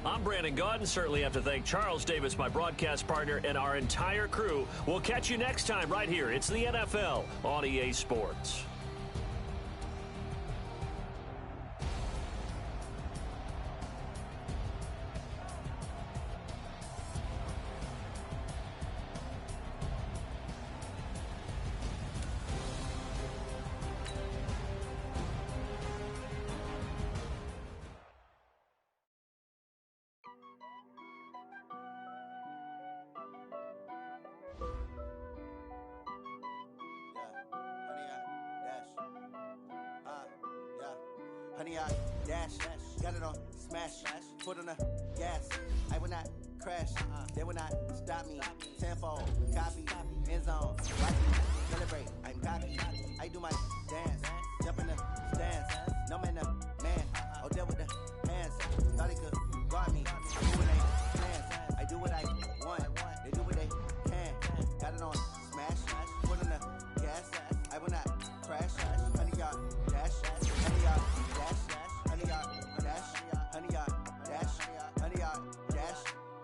I'm Brandon Gaudin. Certainly have to thank Charles Davis, my broadcast partner, and our entire crew. We'll catch you next time right here. It's the NFL on EA Sports. Honey, I dash, got it on smash, foot on the gas. I will not crash, they will not stop me. Tenfold, copy, end zone, watch me celebrate. I'm cocky, I do my dance, jump in the stands. No man, the man, oh, deal with the hands. Thought he could guard me, do what they plans. I do what I want, they do what they can. Got it on smash, foot on the gas. I will not crash, honey, y'all dash, honey, y'all dash, honey, y'all dash, honey, y'all dash, honey, y'all dash,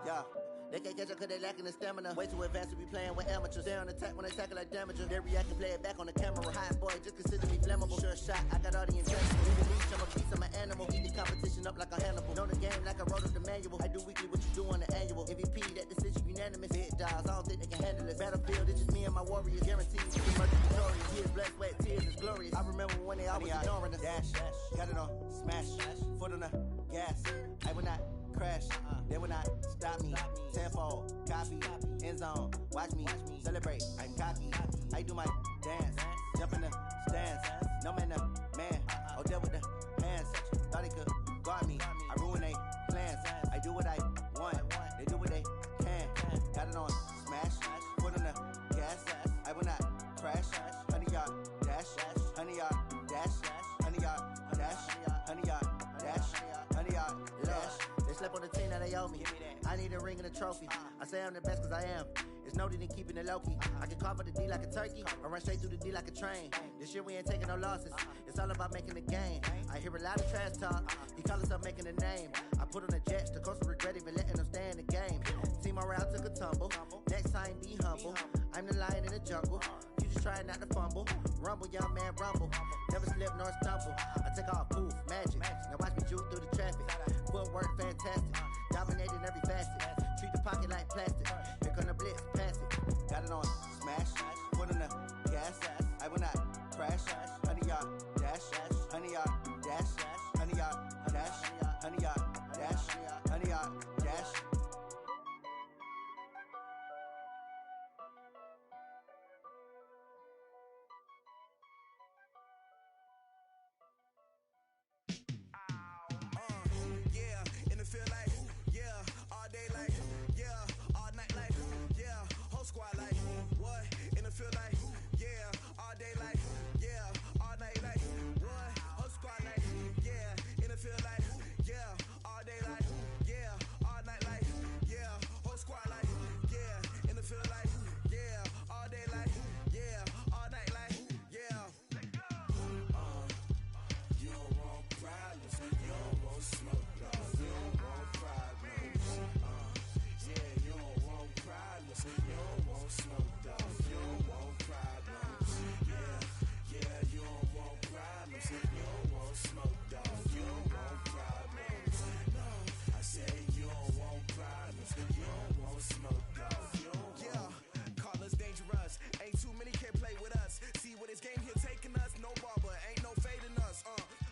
yeah. They can't catch up cause they lacking the stamina. Way too advanced to be playing with amateurs. They on attack when they tackle like damager. They react and play it back on the camera. Hot boy, just consider me flammable. Sure shot, I got all the intangibles. Even me, I'm a beast, I'm an animal. Eat the competition up like a Hannibal. Know the game like I wrote up the manual. I do weekly what you do on the annual. MVP, that decision unanimous. Big dogs, I don't think they can handle it. Battlefield, it's just me and my warriors. Guaranteed to be murder victorious. Years, blood, sweat, tears, is glorious. I remember when they always ignoring us. Dash, got it on, smash, foot on the gas. I will not crash, they will not stop me. Tenfold, copy, end zone, watch me celebrate. I'm cocky, I do my dance, jump in the stands. No man, the man, oh, there with the hands. Thought they could guard me, I ruin they plans. I do what I want, they do what they can. Got it on, smash, foot on the gas. I will not crash, 100-yard dash, 100-yard dash, 100-yard dash, 100-yard dash, 100-yard dash. They slept on the team that they owe me. I need a ring and a trophy. I say I'm the best cause I am. It's noted in keeping it low-key. I can carve up the D like a turkey or run straight through the D like a train. This year we ain't taking no losses. It's all about making the game. I hear a lot of trash talk. He call himself making a name. I put on the Jets. The coach will regret even letting them stay in the game. Team morale took a tumble. Next time be humble. I'm the lion in the jungle. You just trying not to fumble. Rumble, young man, rumble. Never slip nor stumble. I take off, poof, magic. Now watch me juke through the traffic. Footwork fantastic. Dominating every facet. Treat the pocket like plastic. Here come the blitz, pass it. Got it on, smash. Foot on the gas. I will not crash. 100-yard dash. 100-yard dash. 100-yard dash. 100-yard dash. 100-yard dash. Feel like, yeah, all day like, yeah, all night like, yeah, whole squad like, what? And it feel like, yeah, all day like, yeah, all night like, what? Whole squad like, yeah, and it feel like, yeah, all day like, yeah, all night like, yeah, whole squad like, yeah, and it feel like, yeah, all day like, yeah, all night like, yeah. You don't want problems, you don't want smoke, no. You don't want problems, yeah, you don't want problems, you don't want smoke, dog, you don't want problems, yeah, you don't want problems, you don't want smoke, dog, you don't want problems, no, I say you don't want problems, you don't want smoke, dog, you don't want. Yeah, call us dangerous, ain't too many can play with us, see what this game here taking us, no barber, ain't no fading us,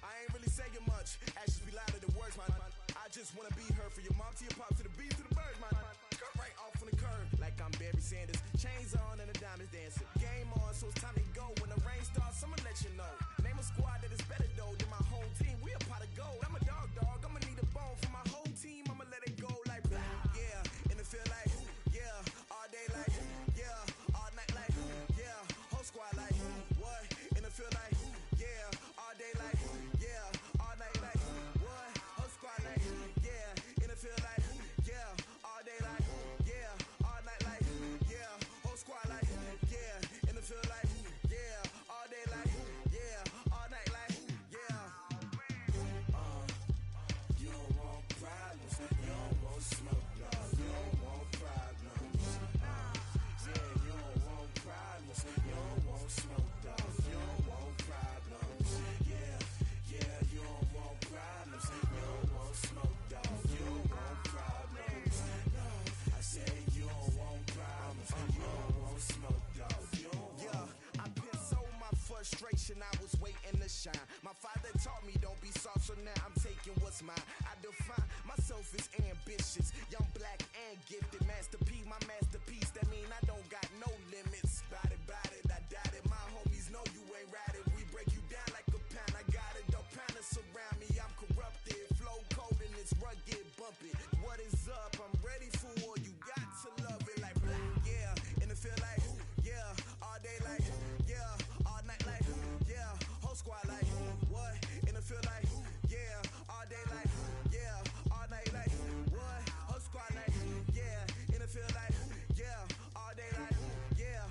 I ain't really saying much, actions be louder than words, man. I just wanna be heard, for your mom to your pop, to the beat, to the birds, man. Cut right off on the curb, like I'm Barry Sanders. Chains on and the diamonds dancing. Game on, so it's time to go. When the rain starts, I'ma let you know. Name a squad that is better though than my whole team. We a pot of gold. I'm a dog, I'ma need a bone for my whole team. I'ma let it go like, yeah, and it feel like, yeah, all day like, yeah, all night like, yeah, whole squad like, what? And it feel like, yeah, all day like, yeah, all night like, what? Whole squad like, yeah, and it feel like, yeah, all day like, yeah, all night like, yeah, whole squad like, yeah, and it feel like, yeah, all day like, yeah, all night like, yeah. You don't want problems, you don't want smoke, no, you don't want problems, yeah, you don't want problems, you don't want smoke, dog, you don't want problems, yeah, you don't want problems, you don't want smoke, dog, you don't want problems, no, I say you don't want problems, you don't want smoke, dog, you don't want. Yeah, I pissed so my frustration, I was waiting to shine. My father taught me don't be soft, so now I'm taking what's mine. I define myself as ambitious, young, black, and gifted. Master P, my masterpiece, that mean I don't got no limits. Bout it, I doubt it. My homies know you ain't ratted. We break you down like a pound. I got it, don't pound us around me. I'm corrupted, flow cold and it's rugged, bump it. What is up? I'm ready for war. You got to love it like black, yeah. And it feel like, yeah, all day like, yeah, all night like, yeah, whole squad like, what? And it feel like, yeah, all day like, yeah, all night like, what? Whole squad like, yeah, and it feel like, yeah, all day like, yeah,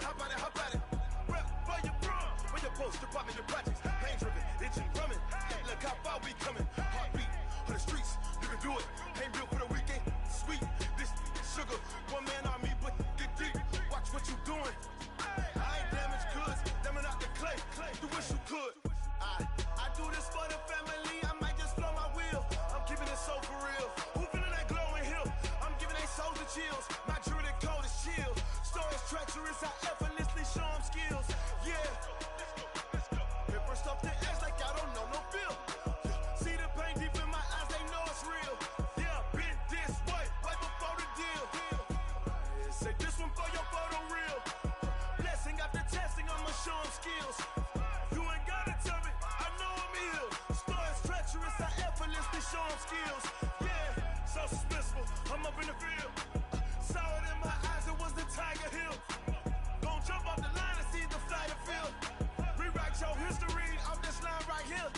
hop at it, hop at it. Rep for your bro, for your post, department, your projects. Pain driven, itching, drumming. Hey, look how far we coming. Heartbeat on the streets, you can do it. Ain't built for the weekend. Sweet, this sugar, one man army, but get deep. Watch what you doing. I ain't damaged goods, damn out the clay. You wish you could. I do this for the family. I might just blow my wheel. I'm keeping it so for real. Who feeling that glowing hill? I'm giving they souls the chills. My jewelry the cold is chill. Stories treacherous, I effortlessly show them skills. Yeah. Paper stuff the edge like I don't know no feel. See the pain deep in my eyes, they know it's real. Yeah, been this way, right before the deal. Say this one for your photo reel. Blessing after testing, I'ma show them skills. You ain't gotta tell me, I know I'm ill. Stories treacherous, I effortlessly show them skills. Yeah, so suspenseful, I'm up in the field. Saw it in my eyes, it was the Tiger Hill. Gon' jump off the line and see the flight of field. Rewrite your history off this line right here.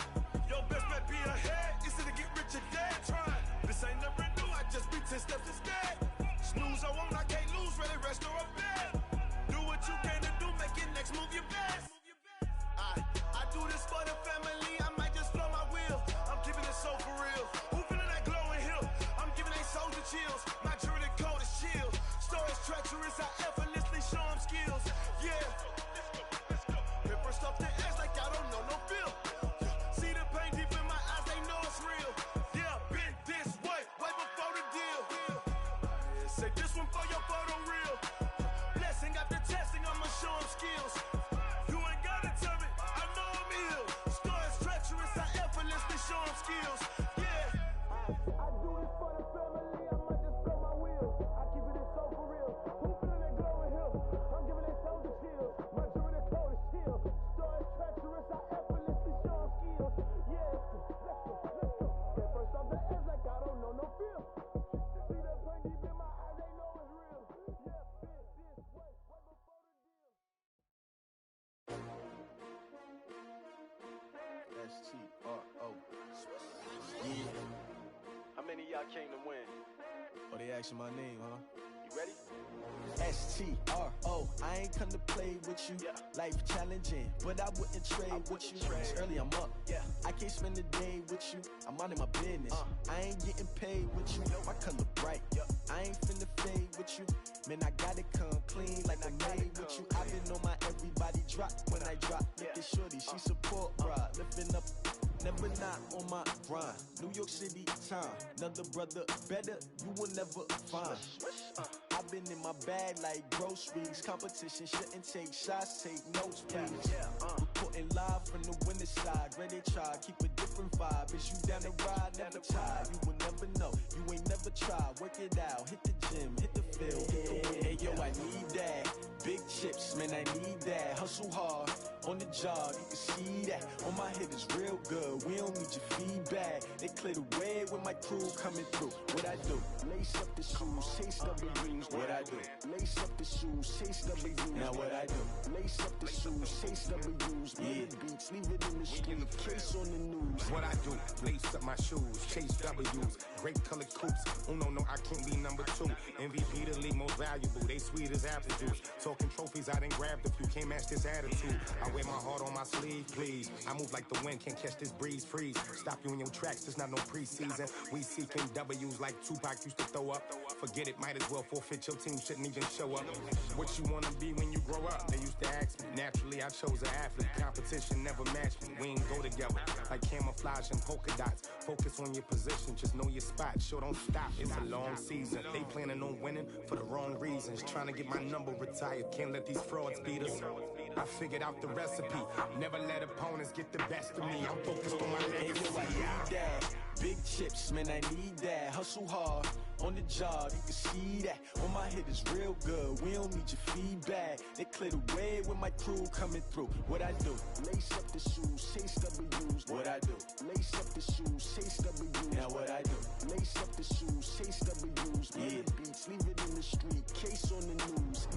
Your best bet be ahead, instead of get rich or dead. Trying, this ain't never new, I just be 10 steps instead. Snooze I won't, I can't lose, ready, rest or a bed. Do what you can to do, make your next move your best. I do this for the family, I might just blow my wheel. I'm keeping it so for real. Who feeling that glowing hill? I'm giving they souls the chills. My jewelry cold is chill. Stories treacherous, I effortlessly show them skills. Yeah. Paper stuff the edge like I don't know no feel. See the pain deep in my eyes, they know it's real. Yeah, been this way, right before the deal. Say this one for your photo reel. Blessing after testing, I'ma show them skills. You ain't gotta tell me, I know I'm ill. Stories treacherous, I effortlessly show them skills. Yeah. I do this for the family, I might just blow my wheel. I keep it so for real. Who feeling that glowing hill? I'm giving they souls the chills. My jewelry the cold is chill. Stories treacherous, I effortlessly show them skills. Yeah, let's go. Get first off the edge like I don't know no feel. See that pain deep in my eyes, they know it's real. Yeah, been this way, right before the deal. S-T-R-O. Yeah. How many of y'all came to win? Oh, they asking my name, huh? You ready? S-T-R-O. I ain't come to play with you. Yeah. Life challenging, but I wouldn't trade with you. It's early, I'm up. Yeah. I can't spend a day with you. I'm minding my business. I ain't getting paid with you. My color bright. I ain't finna fade with you. Man, I gotta come clean like I made with you. I been on my everybody drop when I drop. Look at shorty, she support ride. Lifting up, never not on my grind. New York City time, another brother better, you will never find. I've been in my bag like groceries. Competition shouldn't take shots, take notes, please. Reporting live from the winter side. Ready to try, keep a different vibe. Is you down the ride, never tired. You will never know, you ain't never tried. Work it out, hit the gym, hit the field, hit the wind. Hey yo, I need that. Big chips, man, I need that. Hustle hard, on the job, you can see that. On my head is real good, we don't need your feedback. They clear the way with my crew coming through. What I do? Lace up the shoes, chase W's. What I do? Lace up the shoes, chase W's. Now what I do? Lace up the shoes, chase W's. Yeah, beats, leave it in the street, case on the news. What I do? Lace up my shoes, chase W's. Great colored coops. Oh no, I can't be number 2. MVP the league most valuable. They sweet as apple juice. Talking trophies, I done grabbed a few. Can't match this attitude. I wear my heart on my sleeve, please. I move like the wind, can't catch this breeze. Freeze. Stop you in your tracks. There's not no preseason. We seeking W's like Tupac used to throw up. Forget it, might as well forfeit. Your team shouldn't even show up. What you wanna be when you grow up? They used to ask me. Naturally, I chose an athlete. Competition never matched me. We ain't go together like camouflage and polka dots. Focus on your position, just know your spot. Sure, don't stop. It's a long season. They planning on winning for the wrong reasons. Trying to get my number retired. Can't let these frauds beat us. I figured out the recipe. Never let opponents get the best of me. I'm focused on my legacy. I need that. Big chips, man, I need that. Hustle hard, on the job, you can see that. On my head is real good, we don't need your feedback. They clear the way with my crew coming through. What I do? Lace up the shoes, chase W's. What I do? Lace up the shoes, chase W's. Now what I do? Lace up the shoes, chase W's. Yeah, beats, leave it in the street, case on the news.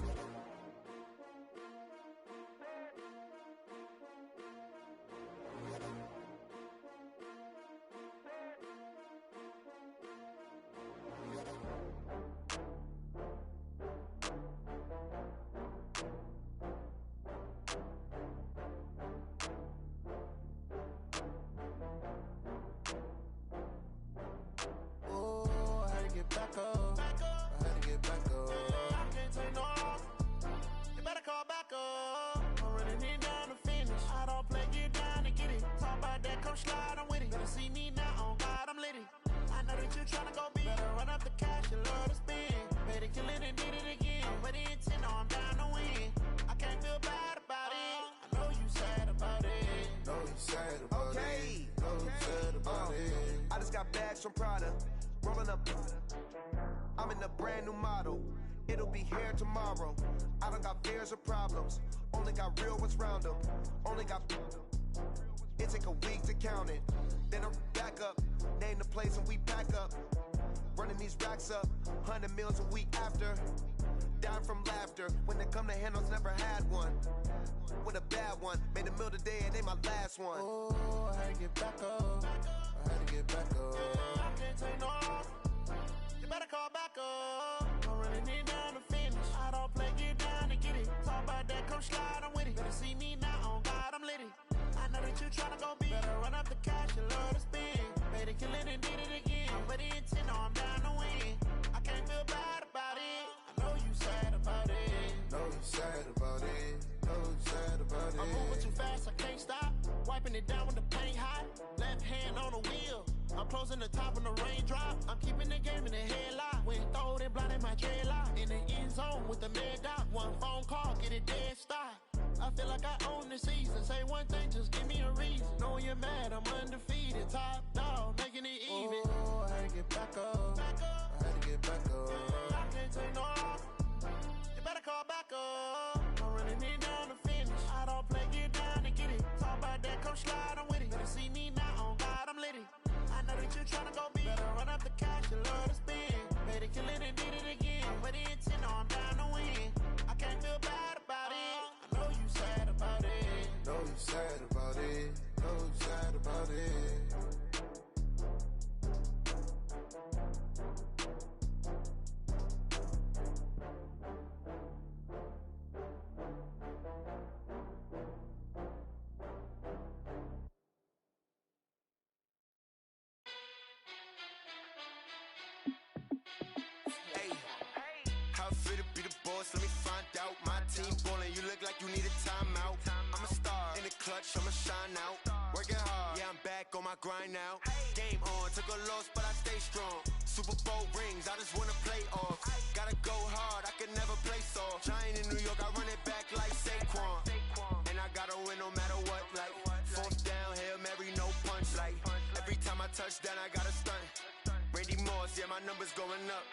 come slide, I'm with it. Better see me now, on God, I'm litty. I know that you tryna go big. Better run up the cash, you love to spend. Better kill it and did it again. But the intent, no, I'm down to win. I can't feel bad about it. I know you sad about it. Know you sad about it. Know you sad about it. I just got bags from Prada. Rolling up. I'm in a brand new model. It'll be here tomorrow. I don't got fears or problems. Only got real ones round them. Only got. It take a week to count it. Then I'm back up. Name the place and we pack up. Running these racks up. 100 meals a week after. Dying from laughter. When it come to handles, never had one. With a bad one. Made a meal today and they my last one. Oh, I had to get back up. I had to get back up. I can't take no off. You better call back up. I'm running it down to finish. I don't play, get down to get it. Talk about that, come slide, I'm with it. Better see me now, on God, I'm litty. I know that you tryna go big. Better run up the cash, you love to spend. Better kill it and did it again. But the intent, no, I'm down to win. I can't feel bad about it. I know you sad about it. Know you sad about it. Know you sad about it. I'm moving too fast, I can't stop. Wiping it down with the paint hot. Left hand on the wheel. I'm closing the top when the raindrop. I'm keeping the game in the headlock. When throwed and blinded my dreadlock. In the end zone with the mad dot. One phone call, get it dead stop. I feel like I own the season. Say one thing, just give me a reason. Knowing you're mad, I'm undefeated. Top dog, making it even. Oh, I had to get back up. I had to get back up. I can't take no off. You better call back up. I'm running it down to finish. I don't play, get down to get it. Talk about that, come slide, I'm with it. Better see me now, on God, I'm litty. I know that you tryna go big. Better run up the cash, you love to spend. Better kill it and did it again. But the intent, no, I'm down to win. I can't feel bad about it. I know you sad about it. Know you sad about it. Know you sad about it. How I feel to be the boss, let me find out. My team ballin', you look like you need a timeout. I'm a star, in the clutch, I'ma shine out. Working hard, yeah, I'm back on my grind now. Game on, took a loss, but I stay strong. Super Bowl rings, I just wanna play off. Gotta go hard, I can never play soft. Giant in New York, I run it back like Saquon. And I gotta win no matter what, like fourth down, Hail Mary, no punch. Like every time I touch down, I gotta stunt. Randy Moss, yeah, my numbers going up.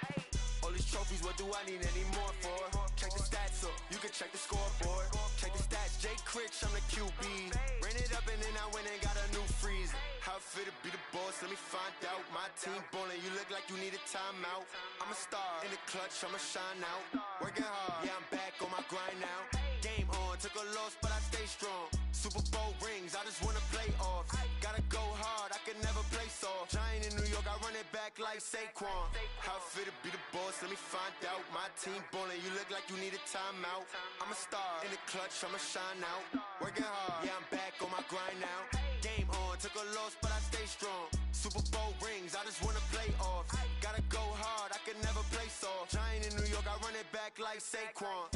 All these trophies, what do I need any more for? Check the stats up, you can check the scoreboard. Check the stats, Jay Critch, I'm the QB. Ran it up and then I went and got a new freeze. How I feel to be the boss, let me find out. My team ballin', you look like you need a timeout. I'm a star, in the clutch, I'ma shine out. Working hard, yeah, I'm back on my grind now. Game on, took a loss, but I stay strong. Super Bowl rings, I just wanna play off. Gotta go hard, I can never play soft. Giant in New York, I run it back like Saquon. How I feel to be the boss, let me find out. My team ballin', you look like you need a timeout. I'm a star, in the clutch, I'ma shine out. Working hard, yeah, I'm back on my grind now. Game on, took a loss, but I stay strong. Super Bowl rings, I just wanna play off. Gotta go hard, I can never play soft. Giant in New York, I run it back like Saquon.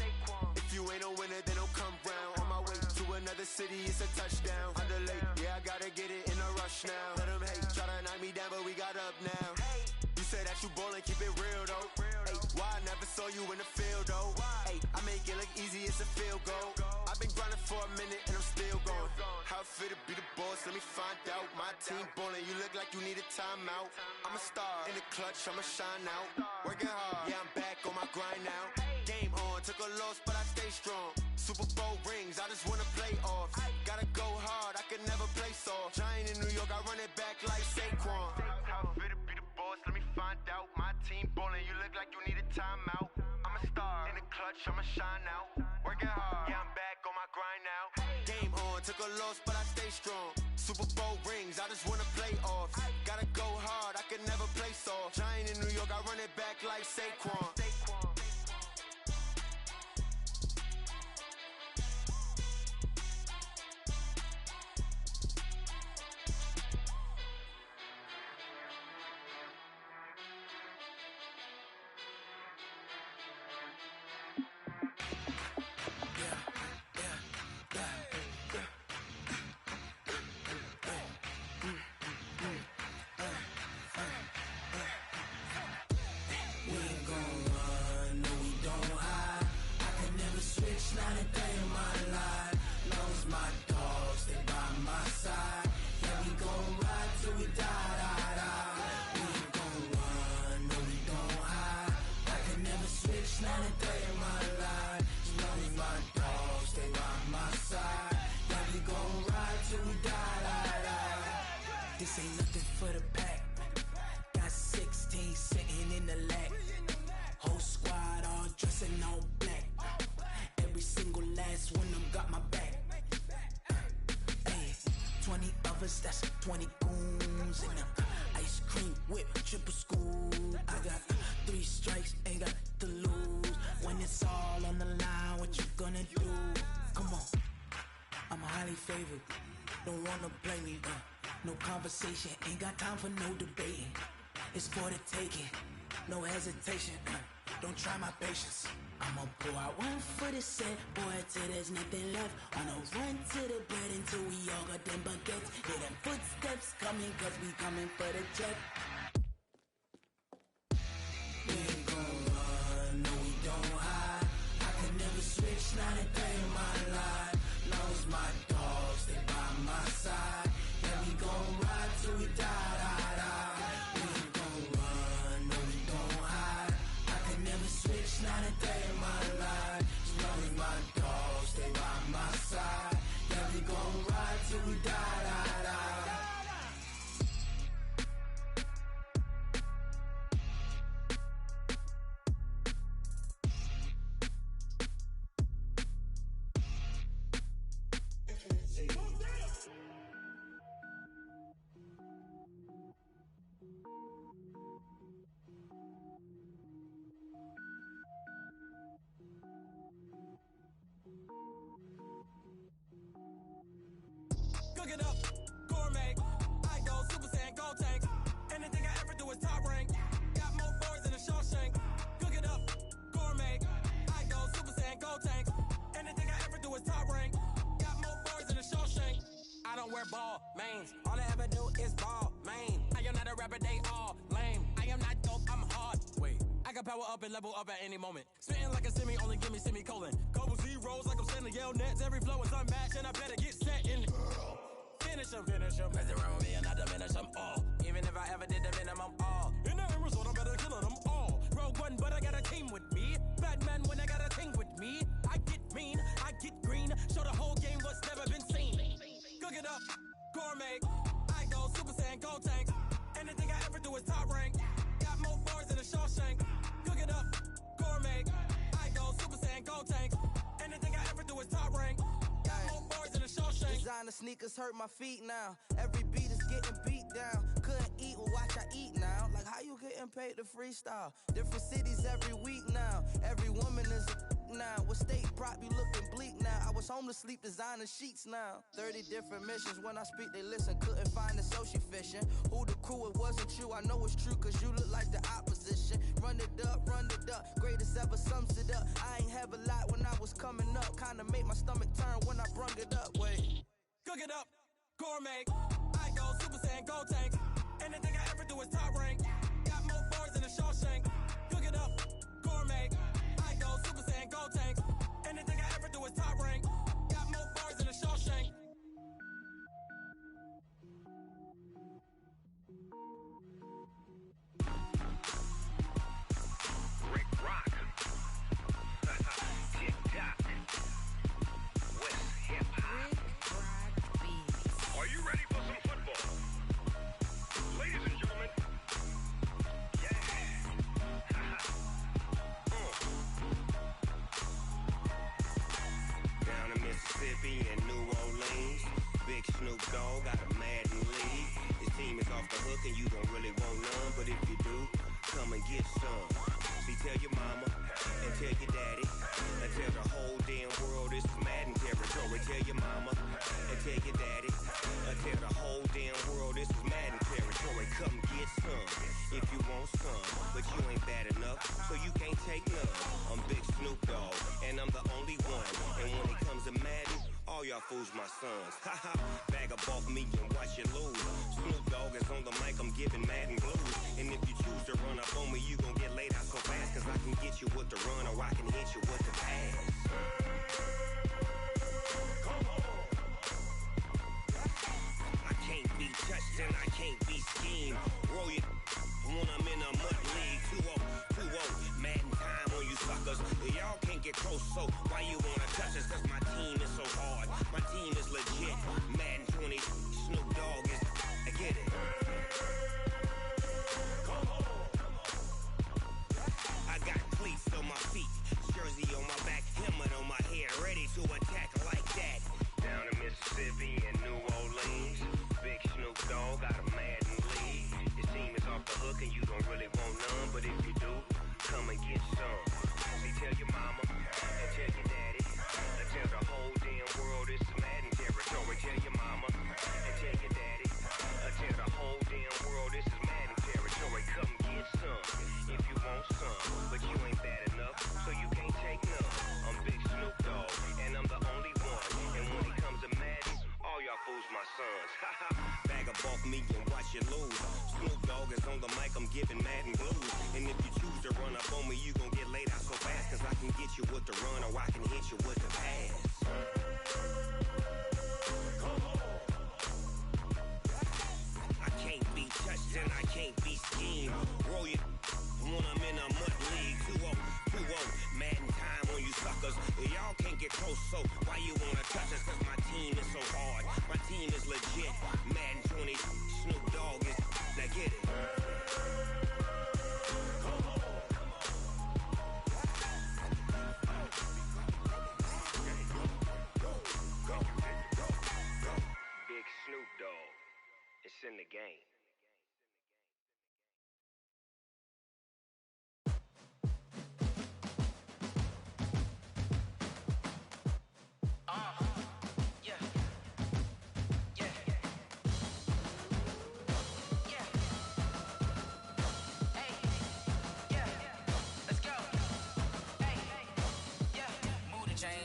If you ain't a winner, then don't come round. On my way to another city, it's a touchdown. Underlay, yeah, I gotta get it in a rush now. Let them hate, try to knock me down, but we got up now. You say that you ballin', keep it real though. Hey, why I never saw you in the field though? Hey, I make it look easy, it's a field goal. I've been grinding for a minute and I'm still going. How I feel to be the boss, let me find out. My team ballin', you look like you need a timeout. I'm a star, in the clutch, I'ma shine out. Working hard, yeah, I'm back on my grind now. Game on, took a loss, but I stay strong. Super Bowl rings, I just wanna play off. Gotta go hard, I can never play soft. Giant in New York, I run it back like Saquon. How I feel to be the boss, let me find out. My team ballin', you look like you need a timeout. I'm a star, in the clutch, I'ma shine out. Working hard, yeah, I'm back on my grind now. Game on, took a loss, but I stay strong. Super Bowl rings, I just wanna play off. Gotta go hard, I can never play soft. Giant in New York, I run it back like Saquon. 20 goons and ice cream whip, triple scoop. I got 3 strikes, ain't got to lose. When it's all on the line, what you gonna do? Come on, I'm highly favored. Don't wanna blame me. No conversation, ain't got time for no debating. It's for the taking, no hesitation. Don't try my patience. I'ma pour out one for the set, boy, till there's nothing left. On a run to the bed until we all got them baguettes. Hear them footsteps coming, cause we coming for the check. We ain't gon' run, no we don't hide. I can never switch, not a day in my life. Long as my dogs, they by my side. Yeah, we gon' ride till we die, die, die. We ain't gon' run, no we don't hide. I can never switch, not a day in my life. As long as my dogs, stay by my side. Yeah, we gon' ride till we die, die, die. Cook it up, gourmet. I go Super Saiyan, gold tank. Anything I ever do is top rank. Got more boys than a Shawshank. Cook it up, gourmet. I go Super Saiyan, gold tank. Anything I ever do is top rank. Got more boys than a Shawshank. I don't wear ball mains. All I ever do is ball main. I am not a rapper, they all lame. I am not dope, I'm hard. Wait, I can power up and level up at any moment. Spitting like a semi, only give me semicolon. Couple zeros like I'm sending yell nets. Every flow is unmatched and I better get set in. Finish them. Mess around with me and I diminish them all. Even if I ever did the minimum, all. In the end result, I'm better killing them all. Rogue One, but I got a team with me. Batman when I got a team with me. I get mean, I get green. Show the whole game what's never been seen. Cook it up, gourmet. I go Super Saiyan, gold tank. Anything I ever do is top rank. Got more bars than a Shawshank. Cook it up, gourmet. I go Super Saiyan, gold tank. Anything I ever do is top rank. Got more bars than a Shawshank. Designer sneakers hurt my feet now. Every beat is getting beat down. Couldn't eat, well watch I eat now. Like how you getting paid to freestyle? Different cities every week now. Every woman is a now. What state prop you looking bleak now? I was home to sleep designer sheets now. 30 different missions. When I speak they listen. Couldn't find it so she fishing. Who the crew, it wasn't you. I know it's true cause you look like the opposition. Run it up. Greatest ever sums it up. I ain't have a lot when I was coming up. Kinda made my stomach turn when I brung it up. Wait. Cook it up, gourmet. I go Super Saiyan, gold tank. Anything I ever do is top rank. Got more bars than a Shawshank. Cook it up, gourmet. I go Super Saiyan, gold tank. Anything I ever do is top rank. Got more bars than a Shawshank. Rick Rock. Tick-tock. West hip-hop. Are you ready for some football? Ladies and gentlemen. Yeah. Down in Mississippi and New Orleans, Big Snoop Dogg got a Madden league. His team is off the hook and you don't really want none, but if you do, come and get some. See, tell your mama and tell your daddy and tell the whole damn world this is Madden territory. Tell your mama and tell your daddy and tell the whole damn world this is Madden territory. Come get some if you want some, but you ain't bad enough, so you can't take none. I'm Big Snoop Dogg and I'm the only one. And when it comes to Madden, all y'all fools my sons. Haha, bag up off me and watch you lose. Snoop Dogg is on the mic, I'm giving Madden blues. And if you choose to run up on me, you gon' get laid out so fast. Cause I can get you with the run or I can hit you with the pass. I can't be touched and I can't be schemed. Roll you when I'm in a mud league. 2-0, Madden time on you suckers. Y'all can't get close, so why you wanna touch us? Cause my team is so hard. My team is legit. Madden 20, Snoop Dogg is. I get it. I got cleats on my feet, jersey on my back, helmet on my head, ready to attack like that. Down in Mississippi and New Orleans, Big Snoop Dogg. you lose. Snoop Dogg is on the mic, I'm giving Madden blues. And if you choose to run up on me, you gon' get laid out so fast. Cause I can get you with the run or I can hit you with the pass. I can't be touched and I can't be schemed. Roll you when I'm in a mud league. 2-0, 2-0, Madden time on you suckers. Y'all can't get close, so why you wanna touch us? Cause my team is so hard, my team is legit. Madden 20, Snoop Dogg is, now get it. Big Snoop Dogg, it's in the game.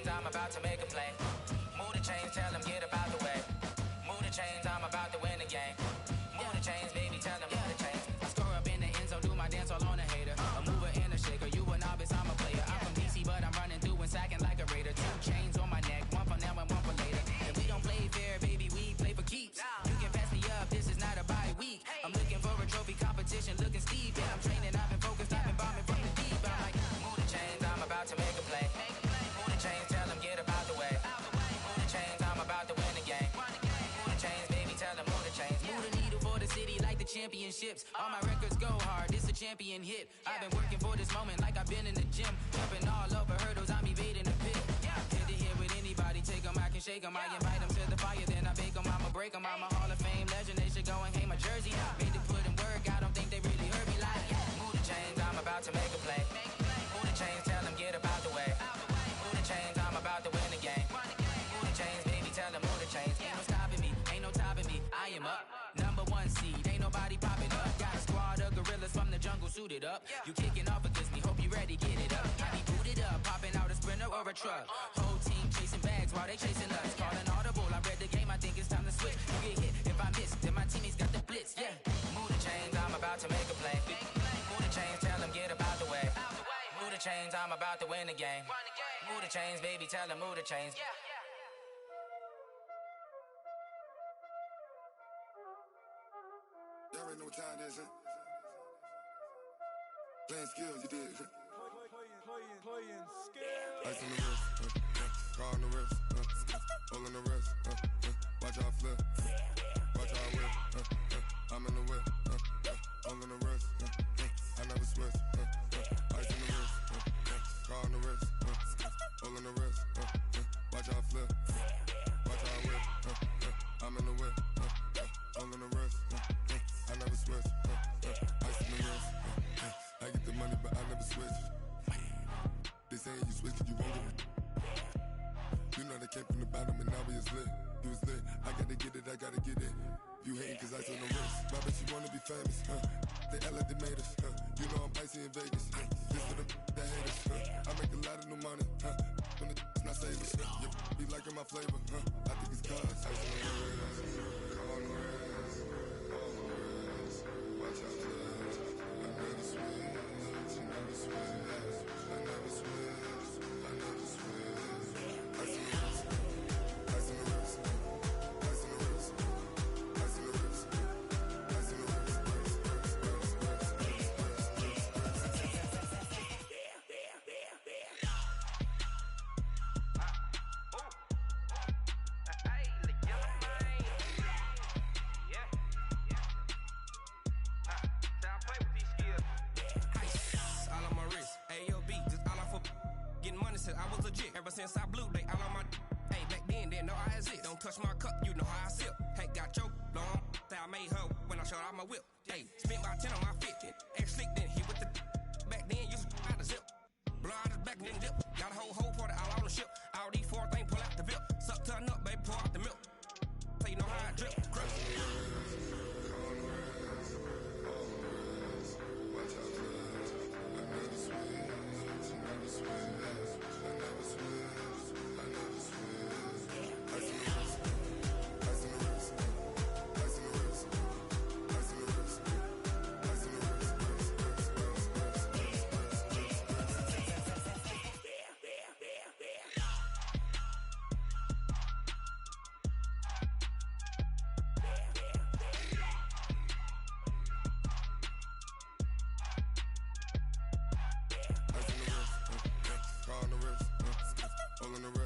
I'm about to make a play. Move the chains, tell them get up out the way. Move the chains, I'm about to win the game. Move the chains, baby, tell them move the chains. I score up in the end zone, do my dance all on a hater. A mover and a shaker, you a novice, I'm a player. I'm from DC, but I'm running through and sacking like a raider. 2 chains on my neck, one for now and one for later. And we don't play fair, baby, we play for keeps. You can pass me up, this is not a bye week. I'm looking for a trophy competition, looking steep. And I'm training, I've been focused, I've been bombing from the deep. I'm like, move the chains, I'm about to make a play. Move the chains, tell them get up out the way. Move the chains, I'm about to win the game. Move the chains, baby, tell them move the chains. Move the needle for the city like the championships. All my records go hard, this a champion hit. I've been working for this moment like I've been in the gym. Jumping all over hurdles, I'm evading the pit. Head to head with anybody, take them, I can shake them. I invite them to the fire, then I bake them, I'ma break them. I'm a Hall of Fame legend, they should go and hang my jersey. Made to put in work, I don't think they really heard me like, move the chains, I'm about to make a play. Move the chains, tell them get up out the way. Move the chains, I'm about to win the game. Move the chains, baby, tell them move the chains. Ain't no stopping me, ain't no topping me, I am up. #1 seed, ain't nobody popping up. Got a squad of gorillas from the jungle suited up. You kicking off against me, hope you ready, get it up. I be booted up, popping out a Sprinter or a truck. Whole team chasing bags while they chasing us. Calling audible, I read the game, I think it's time to switch. You get hit, if I miss, then my teammates got the blitz, yeah. Move the chains, I'm about to make a play. Move the chains, tell them get up out the way. Move the chains, I'm about to win the game. Move the chains, baby, tell them move the chains. Y'all already know what time it is, huh? Playing skills, you did. Playing skills. Ice on the wrist, car on the wrist, hole on the wrist, watch how I flip, watch how I whip, I'm in the whip, hole on the wrist, I never switch, ice on the wrist, car on the wrist, hole on the wrist, watch how I flip, watch how I whip, I'm in the whip, hole on the wrist, I never switch, ice on the wrist, I get the money but I never switch. They saying you switch cause you won't get it. You know they came from the bottom and now we is lit. You was lit, I gotta get it, I gotta get it. You hating cause ice on the wrist. My bitch, you wanna be famous, They act like they made us, You know I'm icy in Vegas, This for the that hate us, I make a lot of new money, When the not savers, You be liking my flavor, I think it's cause ice on the wrist, on the wrist, on the wrist. Watch out for this, I never switch, I never switch. I never switch, I never switch. Ice on the wrist, ice on the wrist, ice on the wrist, ice on the wrist, ice on the wrist, I was legit. Ever since I blew, they all on my hey, back then, didn't know I exist. Don't touch my cup, you know how I sip. Hey, got your long, say I made her when I showed out my whip. Hey, spent my 10 on my 50. Ex slick, then he with the back then, used to out the zip. Blow out his back, then dip. Got a whole party all on the ship. All these 4 things, pull out the VIP. Suck, turn up, baby, pour out the milk. So you know how I drip. Grip. Ice on the wrist, ice on the wrist, ice on the wrist, ice in the rest.